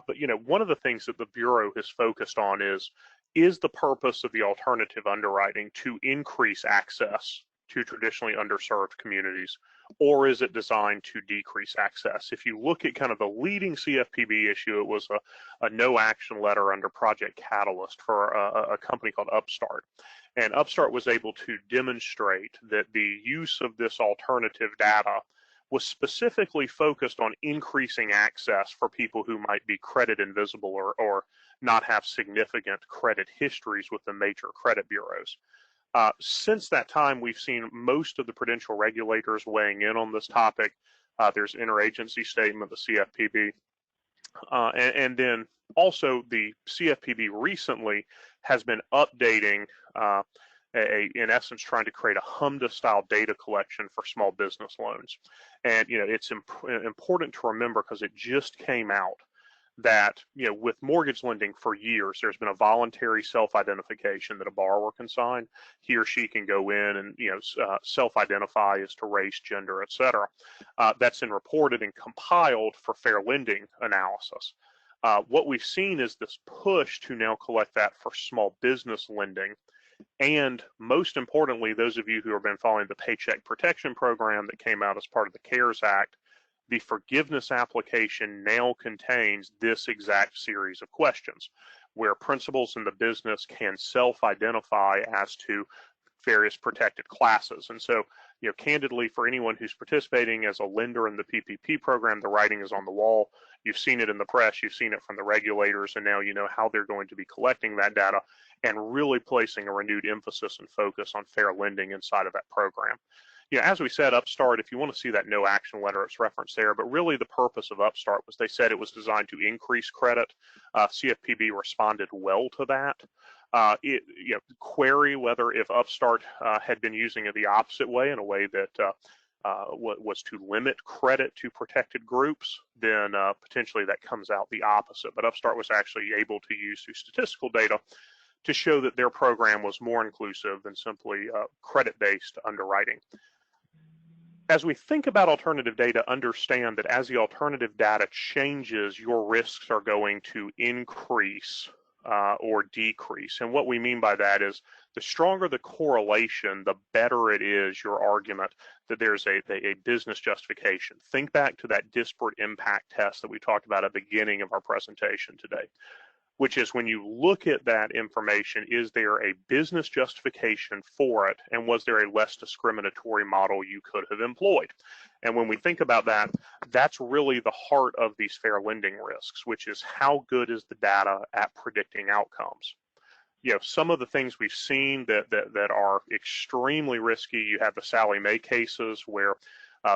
S1: But, one of the things that the Bureau has focused on is the purpose of the alternative underwriting to increase access to traditionally underserved communities, or is it designed to decrease access? If you look at kind of the leading CFPB issue, it was a no action letter under Project Catalyst for a company called Upstart. And Upstart was able to demonstrate that the use of this alternative data was specifically focused on increasing access for people who might be credit invisible or not have significant credit histories with the major credit bureaus. Since that time, we've seen most of the prudential regulators weighing in on this topic. There's an interagency statement, the CFPB, and then also the CFPB recently has been updating, in essence, trying to create a HMDA-style data collection for small business loans. And it's important to remember, because it just came out, that, with mortgage lending for years, there's been a voluntary self-identification that a borrower can sign. He or she can go in and, self-identify as to race, gender, et cetera. That's been reported and compiled for fair lending analysis. What we've seen is this push to now collect that for small business lending. And most importantly, those of you who have been following the Paycheck Protection Program that came out as part of the CARES Act, the forgiveness application now contains this exact series of questions where principals in the business can self-identify as to various protected classes. And so, candidly, for anyone who's participating as a lender in the PPP program, the writing is on the wall. You've seen it in the press, you've seen it from the regulators, and now you know how they're going to be collecting that data and really placing a renewed emphasis and focus on fair lending inside of that program. As we said, Upstart, if you want to see that no action letter, it's referenced there, but really the purpose of Upstart was they said it was designed to increase credit. CFPB responded well to that. Query whether if Upstart had been using it the opposite way, in a way that was to limit credit to protected groups, then potentially that comes out the opposite. But Upstart was actually able to use through statistical data to show that their program was more inclusive than simply credit-based underwriting. As we think about alternative data, understand that as the alternative data changes, your risks are going to increase or decrease. And what we mean by that is the stronger the correlation, the better it is your argument that there's a business justification. Think back to that disparate impact test that we talked about at the beginning of our presentation today, which is when you look at that information, is there a business justification for it, and was there a less discriminatory model you could have employed? And when we think about that, that's really the heart of these fair lending risks, which is how good is the data at predicting outcomes? Some of the things we've seen that are extremely risky, you have the Sallie Mae cases where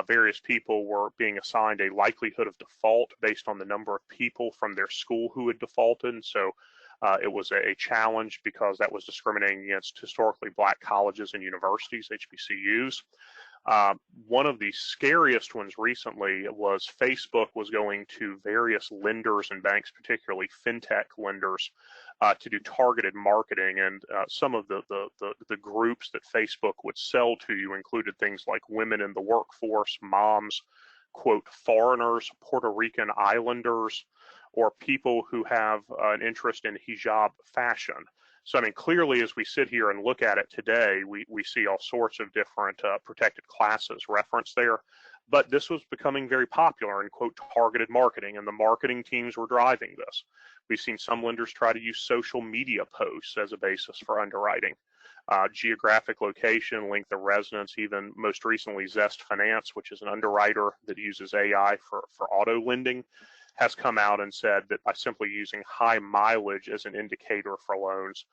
S1: various people were being assigned a likelihood of default based on the number of people from their school who had defaulted. And so it was a challenge because that was discriminating against historically black colleges and universities, HBCUs. One of the scariest ones recently was Facebook was going to various lenders and banks, particularly fintech lenders, to do targeted marketing. And some of the groups that Facebook would sell to you included things like women in the workforce, moms, quote, foreigners, Puerto Rican islanders, or people who have an interest in hijab fashion. So, clearly, as we sit here and look at it today, we see all sorts of different protected classes referenced there. But this was becoming very popular in, quote, targeted marketing, and the marketing teams were driving this. We've seen some lenders try to use social media posts as a basis for underwriting. Geographic location, length of residence, even most recently Zest Finance, which is an underwriter that uses AI for auto lending, has come out and said that by simply using high mileage as an indicator for loans,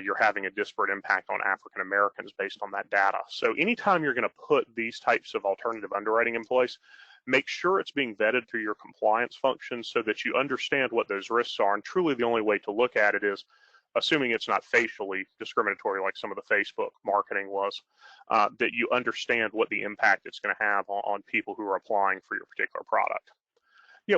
S1: you're having a disparate impact on African Americans based on that data. So anytime you're going to put these types of alternative underwriting in place, make sure it's being vetted through your compliance functions so that you understand what those risks are. And truly the only way to look at it is, assuming it's not facially discriminatory like some of the Facebook marketing was, that you understand what the impact it's going to have on people who are applying for your particular product.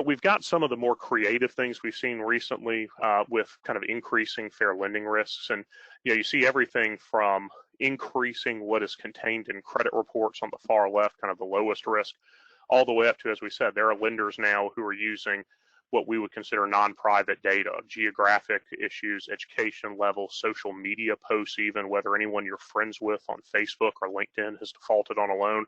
S1: We've got some of the more creative things we've seen recently with kind of increasing fair lending risks. And, you see everything from increasing what is contained in credit reports on the far left, kind of the lowest risk, all the way up to, as we said, there are lenders now who are using what we would consider non-private data, geographic issues, education level, social media posts, even whether anyone you're friends with on Facebook or LinkedIn has defaulted on a loan,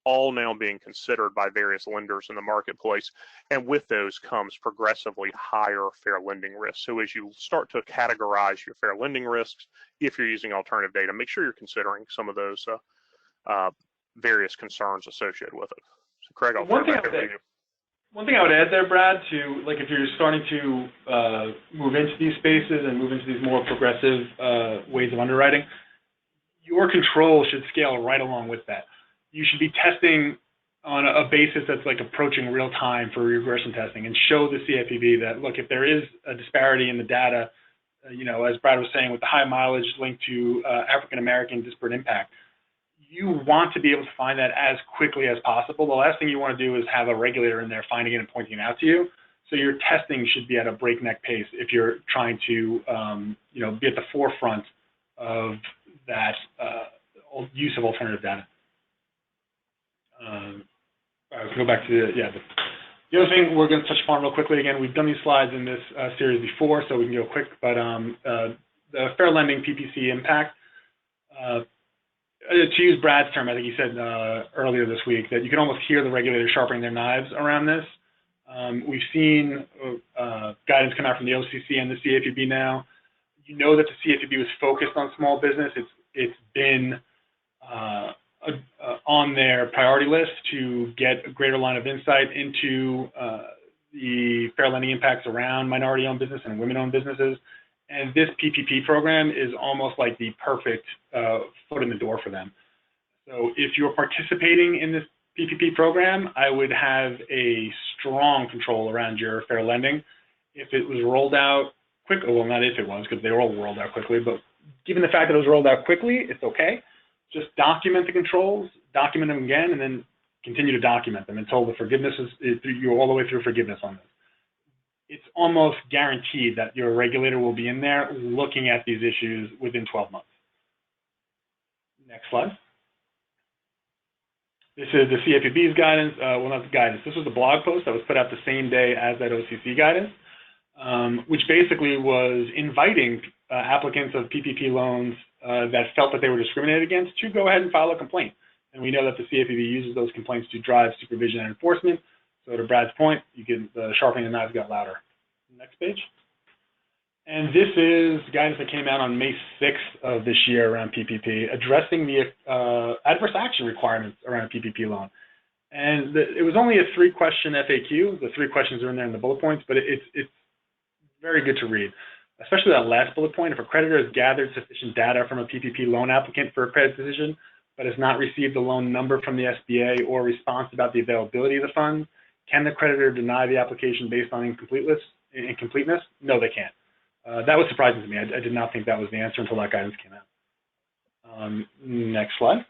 S1: all now being considered by various lenders in the marketplace. And with those comes progressively higher fair lending risks. So as you start to categorize your fair lending risks, if you're using alternative data, make sure you're considering some of those various concerns associated with it. So Craig, I'll turn it back over to you.
S2: One thing I would add there, Brad, to if you're starting to move into these spaces and move into these more progressive ways of underwriting, your control should scale right along with that. You should be testing on a basis that's approaching real time for regression testing, and show the CFPB that, look, if there is a disparity in the data, as Brad was saying, with the high mileage linked to African American disparate impact, you want to be able to find that as quickly as possible. The last thing you want to do is have a regulator in there finding it and pointing it out to you. So your testing should be at a breakneck pace if you're trying to, be at the forefront of that use of alternative data. Let's go back to the other thing we're going to touch upon real quickly. Again, we've done these slides in this series before, so we can go quick. But the fair lending PPC impact. To use Brad's term, I think he said earlier this week that you can almost hear the regulators sharpening their knives around this. We've seen guidance come out from the OCC and the CFPB now. You know that the CFPB was focused on small business. It's been on their priority list to get a greater line of insight into the fair lending impacts around minority-owned business and women-owned businesses. And this PPP program is almost like the perfect foot in the door for them. So if you're participating in this PPP program, I would have a strong control around your fair lending. If it was rolled out quickly, well, not if it was, because they were all rolled out quickly, but given the fact that it was rolled out quickly, it's okay. Just document the controls, document them again, and then continue to document them until the forgiveness you're all the way through forgiveness on this. It's almost guaranteed that your regulator will be in there looking at these issues within 12 months. Next slide. This is the CFPB's guidance, well, not the guidance, this was the blog post that was put out the same day as that OCC guidance, which basically was inviting applicants of PPP loans that felt that they were discriminated against to go ahead and file a complaint. And we know that the CFPB uses those complaints to drive supervision and enforcement. So to Brad's point, the sharpening the knives got louder. Next page. And this is guidance that came out on May 6th of this year around PPP, addressing the adverse action requirements around a PPP loan. And it was only a 3-question FAQ. The 3 questions are in there in the bullet points, but it's very good to read, especially that last bullet point. If a creditor has gathered sufficient data from a PPP loan applicant for a credit decision, but has not received the loan number from the SBA or response about the availability of the funds, can the creditor deny the application based on incompleteness? No, they can't. That was surprising to me. I did not think that was the answer until that guidance came out. Next slide.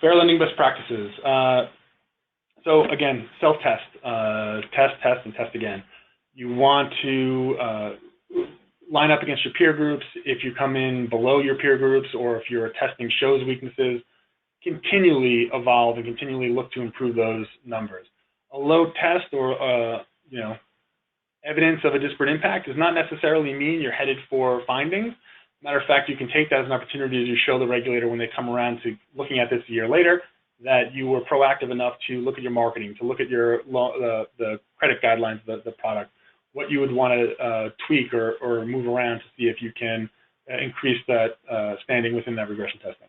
S2: Fair lending best practices. So again, self-test, test, and test again. You want to line up against your peer groups. If you come in below your peer groups or if your testing shows weaknesses, continually evolve and continually look to improve those numbers. A low test or evidence of a disparate impact does not necessarily mean you're headed for findings. Matter of fact, you can take that as an opportunity to show the regulator when they come around to looking at this a year later that you were proactive enough to look at your marketing, to look at your the credit guidelines, the product, what you would want to tweak or move around to see if you can increase that standing within that regression testing.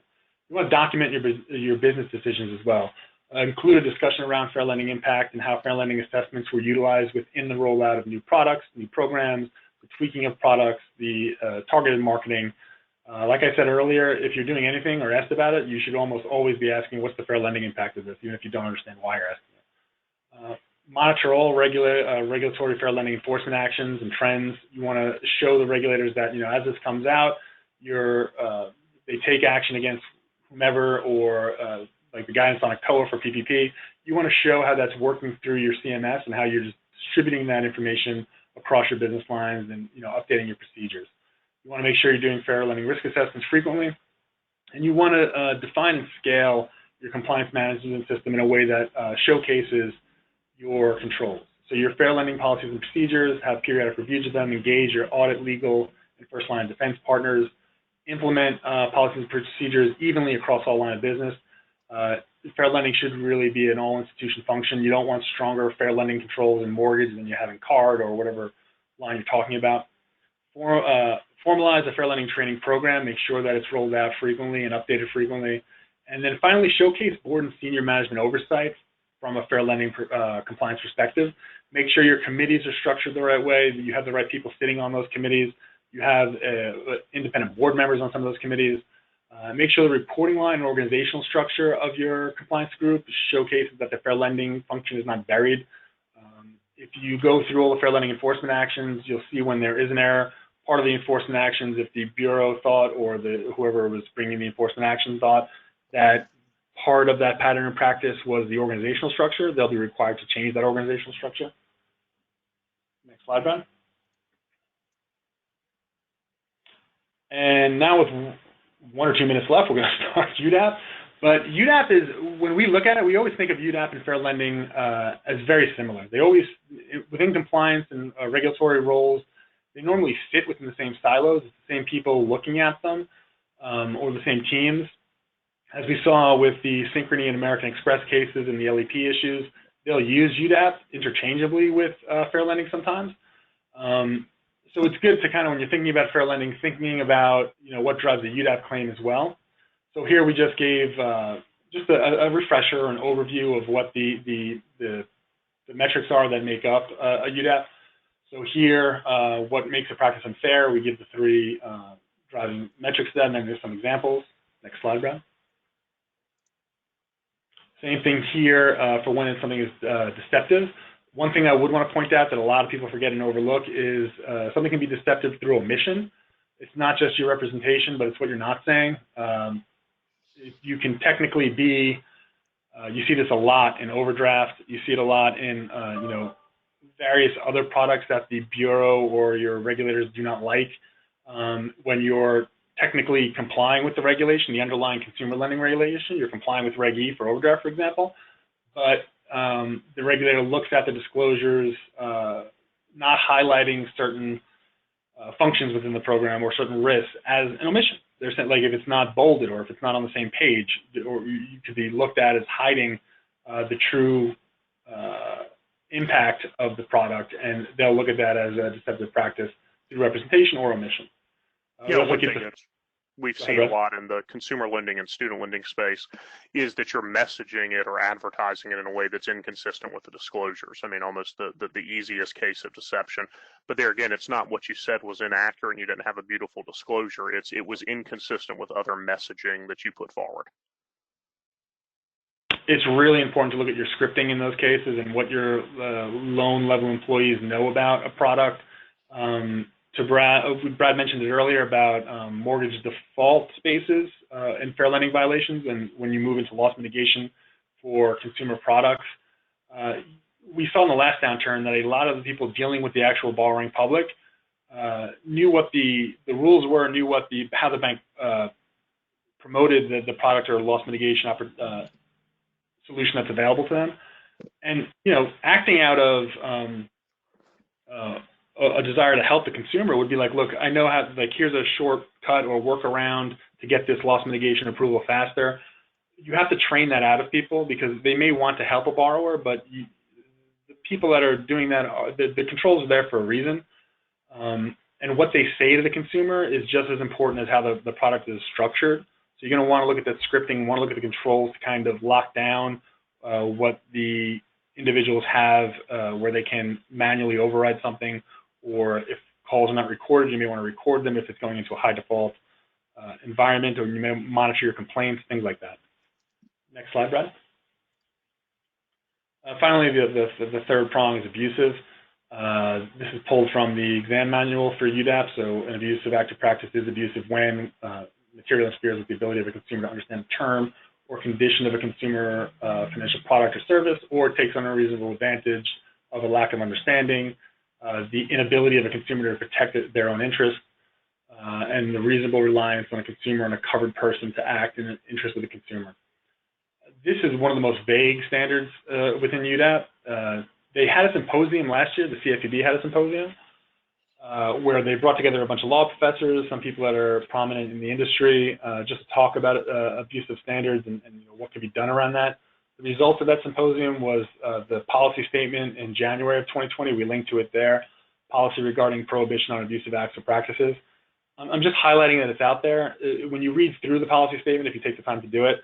S2: You want to document your business decisions as well. Include a discussion around fair lending impact and how fair lending assessments were utilized within the rollout of new products, new programs, the tweaking of products, the targeted marketing. Like I said earlier, if you're doing anything or asked about it, you should almost always be asking what's the fair lending impact of this, even if you don't understand why you're asking it. Monitor all regulatory fair lending enforcement actions and trends. You want to show the regulators that, as this comes out, they take action against whomever or like the guidance on ECOA for PPP. You want to show how that's working through your CMS and how you're just distributing that information across your business lines and updating your procedures. You want to make sure you're doing fair lending risk assessments frequently, and you want to define and scale your compliance management system in a way that showcases your controls. So your fair lending policies and procedures, have periodic reviews of them, engage your audit, legal, and first line defense partners, implement policies and procedures evenly across all line of business. Fair lending should really be an all-institution function. You don't want stronger fair lending controls in mortgage than you have in card or whatever line you're talking about. Formalize a fair lending training program. Make sure that it's rolled out frequently and updated frequently. And then finally, showcase board and senior management oversight from a fair lending compliance perspective. Make sure your committees are structured the right way, that you have the right people sitting on those committees. You have independent board members on some of those committees. Make sure the reporting line and organizational structure of your compliance group showcases that the fair lending function is not buried. If you go through all the fair lending enforcement actions, you'll see when there is an error. Part of the enforcement actions, if the bureau thought or whoever was bringing the enforcement action thought that part of that pattern and practice was the organizational structure. They'll be required to change that organizational structure. Next slide, Brad. And now with 1 or 2 minutes left, we're going to start UDAP. But UDAP is, when we look at it, we always think of UDAP and fair lending as very similar. They always, within compliance and regulatory roles, they normally sit within the same silos. It's the same people looking at them, or the same teams. As we saw with the Synchrony and American Express cases and the LEP issues, they'll use UDAP interchangeably with fair lending sometimes. So it's good to kind of, when you're thinking about fair lending, thinking about, you know, what drives a UDAP claim as well. So here we just gave just a refresher, an overview of what the metrics are that make up a UDAP. So here, what makes a practice unfair, we give the 3 driving metrics to that, and then there's some examples. Next slide, Brad. Same thing here for when something is deceptive. One thing I would want to point out that a lot of people forget and overlook is something can be deceptive through omission. It's not just your representation, but it's what you're not saying. You can technically be, you see this a lot in overdraft. You see it a lot in, you know, various other products that the bureau or your regulators do not like. When you're technically complying with the regulation, the underlying consumer lending regulation, you're complying with Reg E for overdraft, for example, but the regulator looks at the disclosures, not highlighting certain functions within the program or certain risks as an omission. They're saying, like, if it's not bolded or if it's not on the same page, or you could be looked at as hiding the true impact of the product, and they'll look at that as a deceptive practice through representation or omission.
S1: Yeah, one thing that we've seen a lot in the consumer lending and student lending space is that you're messaging it or advertising it in a way that's inconsistent with the disclosures. I mean, almost the easiest case of deception. But there again, it's not what you said was inaccurate and you didn't have a beautiful disclosure. It was inconsistent with other messaging that you put forward.
S2: It's really important to look at your scripting in those cases and what your loan level employees know about a product. Brad mentioned it earlier about mortgage default spaces and fair lending violations, and when you move into loss mitigation for consumer products. We saw in the last downturn that a lot of the people dealing with the actual borrowing public knew what the rules were, knew what how the bank promoted the product or loss mitigation solution that's available to them, and you know, acting out of a desire to help the consumer would be like, look, I know how, like, here's a shortcut or workaround to get this loss mitigation approval faster. You have to train that out of people because they may want to help a borrower, but the people that are doing that, the controls are there for a reason. And what they say to the consumer is just as important as how the product is structured. So you're going to want to look at that scripting, want to look at the controls to kind of lock down what the individuals have, where they can manually override something, or if calls are not recorded, you may want to record them if it's going into a high default environment, or you may monitor your complaints, things like that. Next slide, Brad. Finally, the third prong is abusive. This is pulled from the exam manual for UDAP. So an abusive active practice is abusive when material interferes with the ability of a consumer to understand the term or condition of a consumer financial product or service, or takes unreasonable advantage of a lack of understanding, the inability of a consumer to protect their own interests, and the reasonable reliance on a consumer and a covered person to act in the interest of the consumer. This is one of the most vague standards within UDAP. They had a symposium last year, the CFPB had a symposium, where they brought together a bunch of law professors, some people that are prominent in the industry, just to talk about abusive standards and you know, what could be done around that. The result of that symposium was the policy statement in January of 2020. We linked to it there, policy regarding prohibition on abusive acts or practices. I'm just highlighting that it's out there. When you read through the policy statement, if you take the time to do it,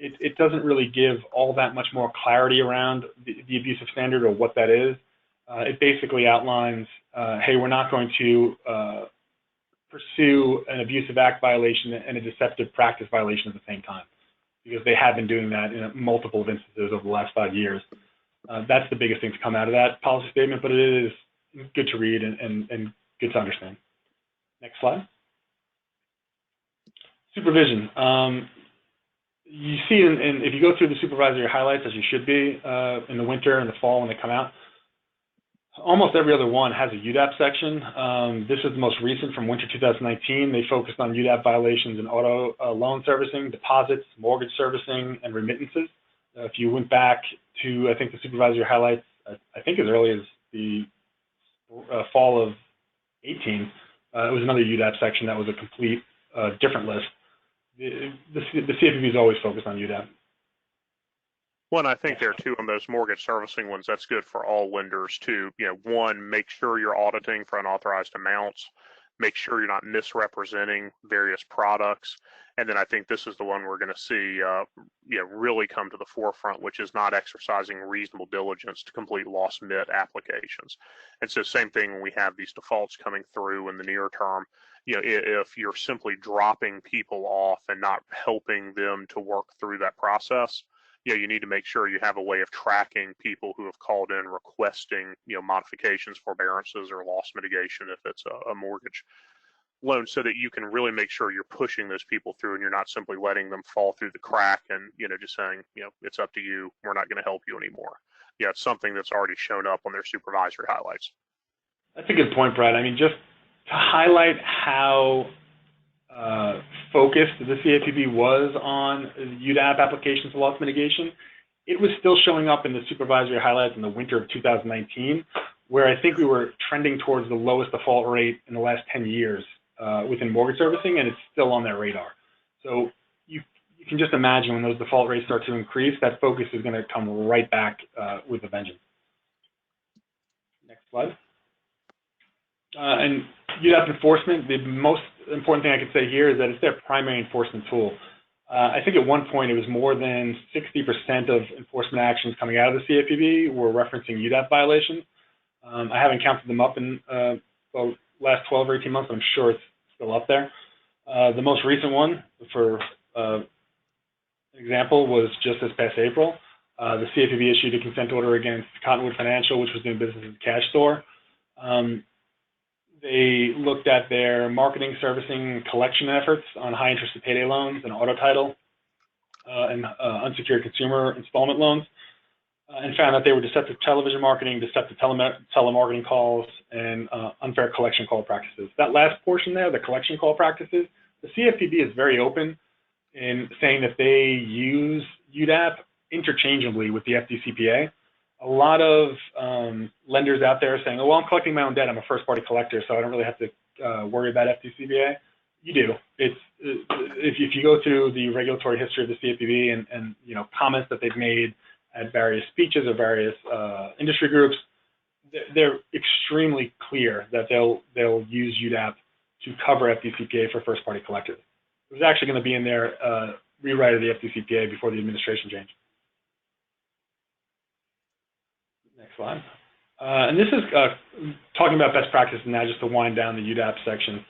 S2: it doesn't really give all that much more clarity around the abusive standard or what that is. It basically outlines, hey, we're not going to pursue an abusive act violation and a deceptive practice violation at the same time, because they have been doing that in multiple instances over the last 5 years. That's the biggest thing to come out of that policy statement, but it is good to read and good to understand. Next slide. Supervision. you see, if you go through the supervisory highlights, as you should be, in the winter and the fall when they come out, almost every other one has a UDAP section. This is the most recent from winter 2019. They focused on UDAP violations in auto loan servicing, deposits, mortgage servicing, and remittances. If you went back to, I think, the supervisory highlights, I think as early as the fall of 18, it was another UDAP section that was a complete different list. The CFPB is always focused on UDAP.
S1: Well, and I think there too on those mortgage servicing ones, that's good for all lenders too. One, make sure you're auditing for unauthorized amounts. Make sure you're not misrepresenting various products. And then I think this is the one we're going to see, really come to the forefront, which is not exercising reasonable diligence to complete loss mit applications. And so same thing when we have these defaults coming through in the near term. If you're simply dropping people off and not helping them to work through that process, you need to make sure you have a way of tracking people who have called in requesting, modifications, forbearances, or loss mitigation if it's a mortgage loan, so that you can really make sure you're pushing those people through and you're not simply letting them fall through the crack and, just saying, it's up to you. We're not going to help you anymore. It's something that's already shown up on their supervisory highlights.
S2: That's a good point, Brad. I mean, just to highlight how focused the CFPB was on UDAP applications for loss mitigation, it was still showing up in the supervisory highlights in the winter of 2019, where I think we were trending towards the lowest default rate in the last 10 years within mortgage servicing, and it's still on their radar. So you can just imagine when those default rates start to increase, that focus is going to come right back with a vengeance. Next slide. And UDAP enforcement, the most important thing I could say here is that it's their primary enforcement tool. I think at one point it was more than 60% of enforcement actions coming out of the CFPB were referencing UDAP violations. I haven't counted them up in the last 12 or 18 months, but I'm sure it's still up there. The most recent one, for example, was just this past April. The CFPB issued a consent order against Cottonwood Financial, which was doing business as a cash store. They looked at their marketing, servicing, and collection efforts on high-interest payday loans and auto title and unsecured consumer installment loans, and found that they were deceptive television marketing, deceptive telemarketing calls, and unfair collection call practices. That last portion there, the collection call practices, the CFPB is very open in saying that they use UDAP interchangeably with the FDCPA. A lot of lenders out there are saying, oh, well, I'm collecting my own debt. I'm a first-party collector, so I don't really have to worry about FDCPA. You do. If you go through the regulatory history of the CFPB and comments that they've made at various speeches of various industry groups, they're extremely clear that they'll use UDAP to cover FDCPA for first-party collectors. It was actually going to be in their rewrite of the FDCPA before the administration change. Next slide. And this is talking about best practices now, just to wind down the UDAP section.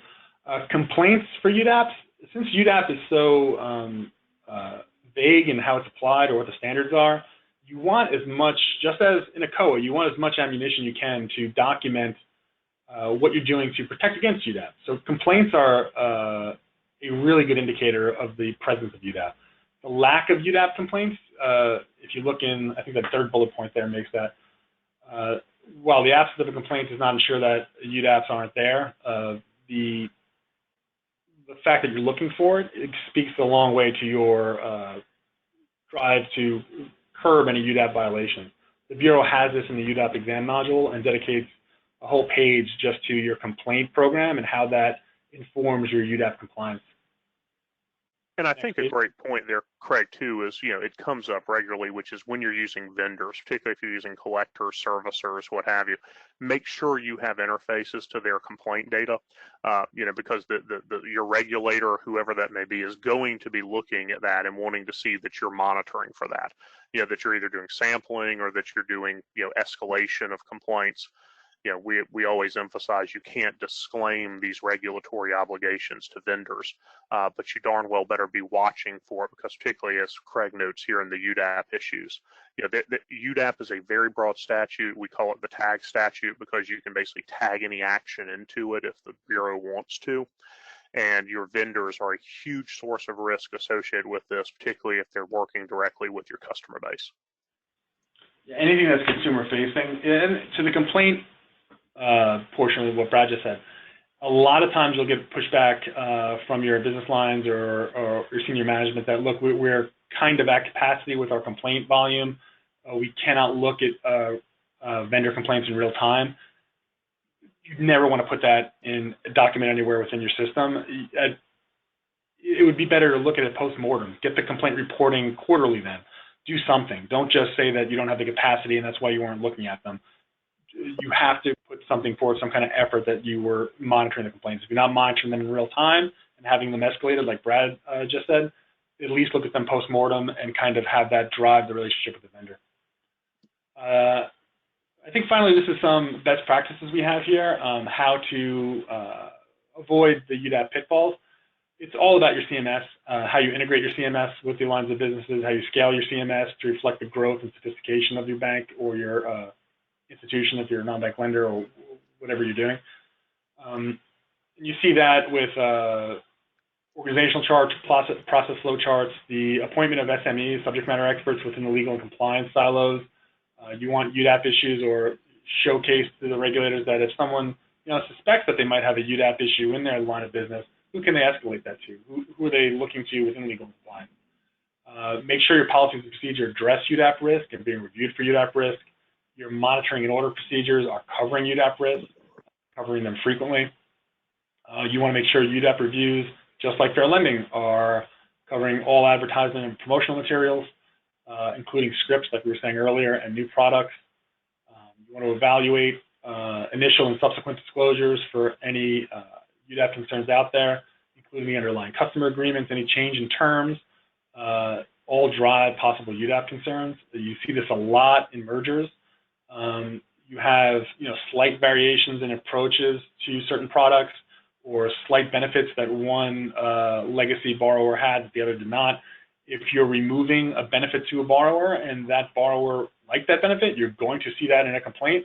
S2: Complaints for UDAPs, since UDAP is so vague in how it's applied or what the standards are, you want as much, just as in ECOA, you want as much ammunition you can to document what you're doing to protect against UDAP. So complaints are a really good indicator of the presence of UDAP. The lack of UDAP complaints, if you look in, I think that third bullet point there makes that, while the absence of a complaint does not ensure that UDAPs aren't there, the fact that you're looking for it, it speaks a long way to your drive to curb any UDAP violation. The Bureau has this in the UDAP exam module and dedicates a whole page just to your complaint program and how that informs your UDAP compliance.
S1: And I think a great point there, Craig, too, is, it comes up regularly, which is when you're using vendors, particularly if you're using collectors, servicers, what have you, make sure you have interfaces to their complaint data, because your regulator, whoever that may be, is going to be looking at that and wanting to see that you're monitoring for that, that you're either doing sampling or that you're doing, escalation of complaints. We always emphasize you can't disclaim these regulatory obligations to vendors, but you darn well better be watching for it, because particularly as Craig notes here in the UDAP issues, the UDAP is a very broad statute. We call it the tag statute because you can basically tag any action into it if the Bureau wants to. and your vendors are a huge source of risk associated with this, particularly if they're working directly with your customer base.
S2: Yeah, anything that's consumer facing. And to the complaint portion of what Brad just said, a lot of times you'll get pushback from your business lines or your senior management that, look, we're kind of at capacity with our complaint volume. We cannot look at vendor complaints in real time. You never want to put that in a document anywhere within your system. It would be better to look at it post-mortem. Get the complaint reporting quarterly then. Do something. Don't just say that you don't have the capacity and that's why you weren't looking at them. You have to put something forward, some kind of effort that you were monitoring the complaints. If you're not monitoring them in real time and having them escalated, like Brad just said, at least look at them post-mortem and kind of have that drive the relationship with the vendor. I think finally this is some best practices we have here, how to avoid the UDAP pitfalls. It's all about your CMS, how you integrate your CMS with the lines of businesses, how you scale your CMS to reflect the growth and sophistication of your bank or your institution if you're a non-bank lender or whatever you're doing. You see that with organizational charts, process flow charts, the appointment of SMEs, subject matter experts within the legal and compliance silos. You want UDAP issues or showcase to the regulators that if someone suspects that they might have a UDAP issue in their line of business, who can they escalate that to? Who are they looking to within legal and compliance? Make sure your policies and procedure address UDAP risk and being reviewed for UDAP risk. Your monitoring and order procedures are covering UDAP risk, covering them frequently. You want to make sure UDAP reviews, just like fair lending, are covering all advertisement and promotional materials, including scripts, like we were saying earlier, and new products. You want to evaluate initial and subsequent disclosures for any UDAP concerns out there, including the underlying customer agreements, any change in terms, all drive possible UDAP concerns. You see this a lot in mergers. You have slight variations in approaches to certain products or slight benefits that one legacy borrower had that the other did not. If you're removing a benefit to a borrower and that borrower liked that benefit, you're going to see that in a complaint.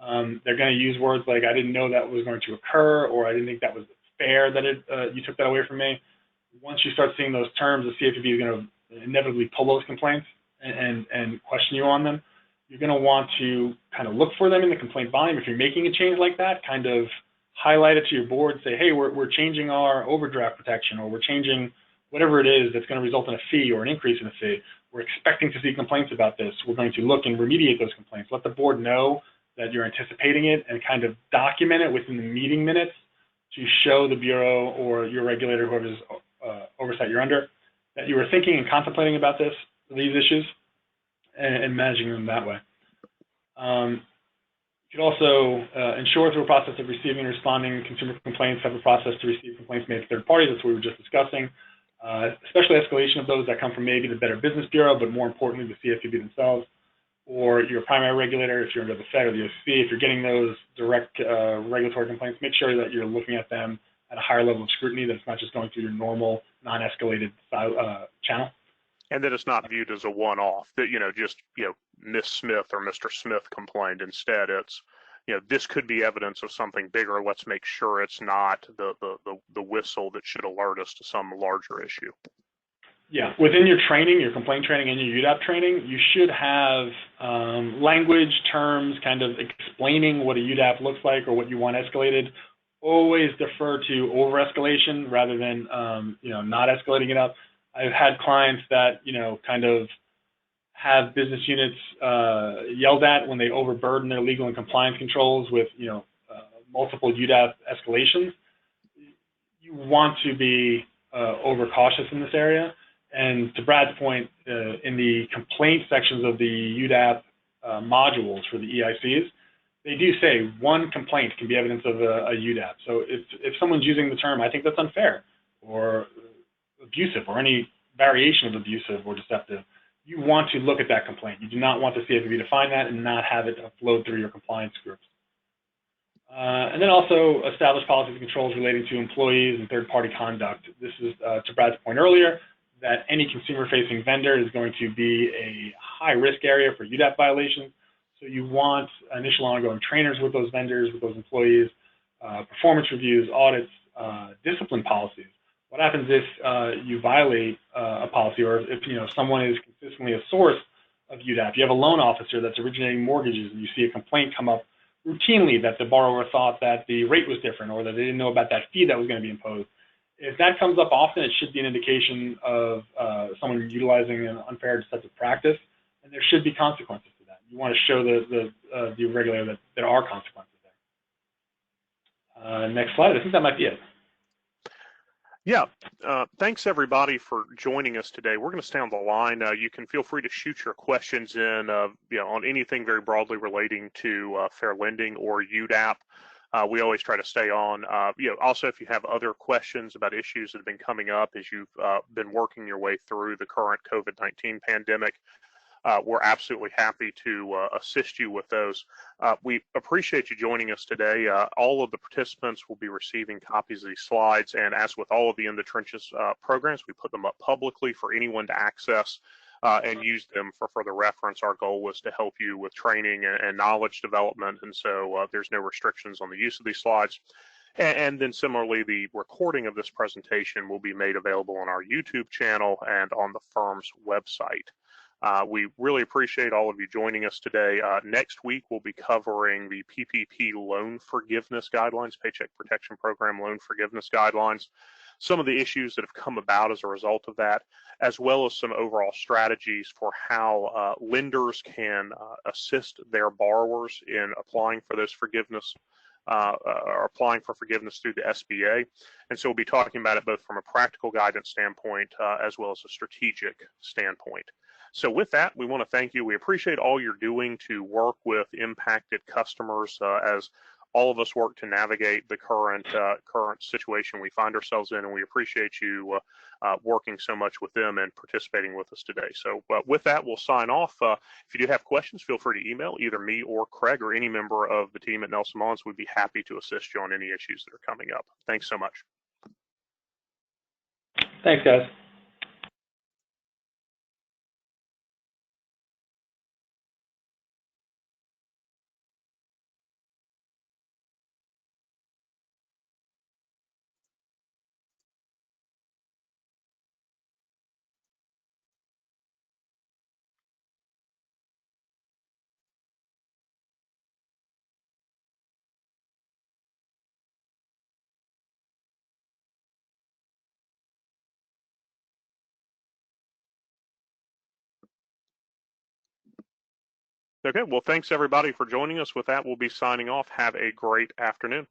S2: They're going to use words like, I didn't know that was going to occur, or I didn't think that was fair that you took that away from me. Once you start seeing those terms, the CFPB is going to inevitably pull those complaints and question you on them. You're going to want to kind of look for them in the complaint volume. If you're making a change like that, kind of highlight it to your board, say, hey, we're changing our overdraft protection, or we're changing whatever it is that's going to result in a fee or an increase in a fee. We're expecting to see complaints about this. We're going to look and remediate those complaints. Let the board know that you're anticipating it and kind of document it within the meeting minutes to show the Bureau or your regulator, whoever's oversight you're under, that you were thinking and contemplating about these issues and managing them that way. You could also ensure through a process of receiving and responding consumer complaints, have a process to receive complaints made to third parties. That's what we were just discussing. Especially escalation of those that come from maybe the Better Business Bureau, but more importantly, the CFPB themselves, or your primary regulator, if you're under the Fed or the OCC. If you're getting those direct regulatory complaints, make sure that you're looking at them at a higher level of scrutiny, that it's not just going through your normal non-escalated channel.
S1: And that it's not viewed as a one-off, that, just, Miss Smith or Mr. Smith complained. Instead, it's, this could be evidence of something bigger. Let's make sure it's not the whistle that should alert us to some larger issue.
S2: Yeah, within your training, your complaint training and your UDAP training, you should have language, terms, kind of explaining what a UDAP looks like or what you want escalated. Always defer to over-escalation rather than, not escalating it up. I've had clients that, kind of have business units yelled at when they overburden their legal and compliance controls with, multiple UDAP escalations. You want to be overcautious in this area. And to Brad's point, in the complaint sections of the UDAP modules for the EICs, they do say one complaint can be evidence of a UDAP. So if someone's using the term, I think that's unfair, or abusive, or any variation of abusive or deceptive, you want to look at that complaint. You do not want the CFPB to find that and not have it flow through your compliance groups. And then also establish policies and controls relating to employees and third-party conduct. This is, to Brad's point earlier, that any consumer-facing vendor is going to be a high-risk area for UDAP violations. So you want initial ongoing trainers with those vendors, with those employees, performance reviews, audits, discipline policies. What happens if you violate a policy, or if someone is consistently a source of UDAP? You have a loan officer that's originating mortgages, and you see a complaint come up routinely that the borrower thought that the rate was different, or that they didn't know about that fee that was going to be imposed. If that comes up often, it should be an indication of someone utilizing an unfair or deceptive practice, and there should be consequences to that. You want to show the regulator that there are consequences there. Next slide. I think that might be it.
S1: Yeah, thanks everybody for joining us today. We're going to stay on the line. You can feel free to shoot your questions in, on anything very broadly relating to fair lending or UDAP. We always try to stay on. Also, if you have other questions about issues that have been coming up as you've been working your way through the current COVID-19 pandemic, we're absolutely happy to assist you with those. We appreciate you joining us today. All of the participants will be receiving copies of these slides, and as with all of the In the Trenches programs, we put them up publicly for anyone to access and use them for further reference. Our goal was to help you with training and knowledge development, and so there's no restrictions on the use of these slides. And then similarly, the recording of this presentation will be made available on our YouTube channel and on the firm's website. We really appreciate all of you joining us today. Next week, we'll be covering the PPP loan forgiveness guidelines, Paycheck Protection Program loan forgiveness guidelines, some of the issues that have come about as a result of that, as well as some overall strategies for how lenders can assist their borrowers in applying for those forgiveness or applying for forgiveness through the SBA. And so we'll be talking about it both from a practical guidance standpoint as well as a strategic standpoint. So with that, we want to thank you. We appreciate all you're doing to work with impacted customers as all of us work to navigate the current situation we find ourselves in, and we appreciate you working so much with them and participating with us today. So with that, we'll sign off. If you do have questions, feel free to email either me or Craig or any member of the team at Nelson Mullins. We'd be happy to assist you on any issues that are coming up. Thanks so much.
S2: Thanks, guys.
S1: Okay, well, thanks everybody for joining us. With that, we'll be signing off. Have a great afternoon.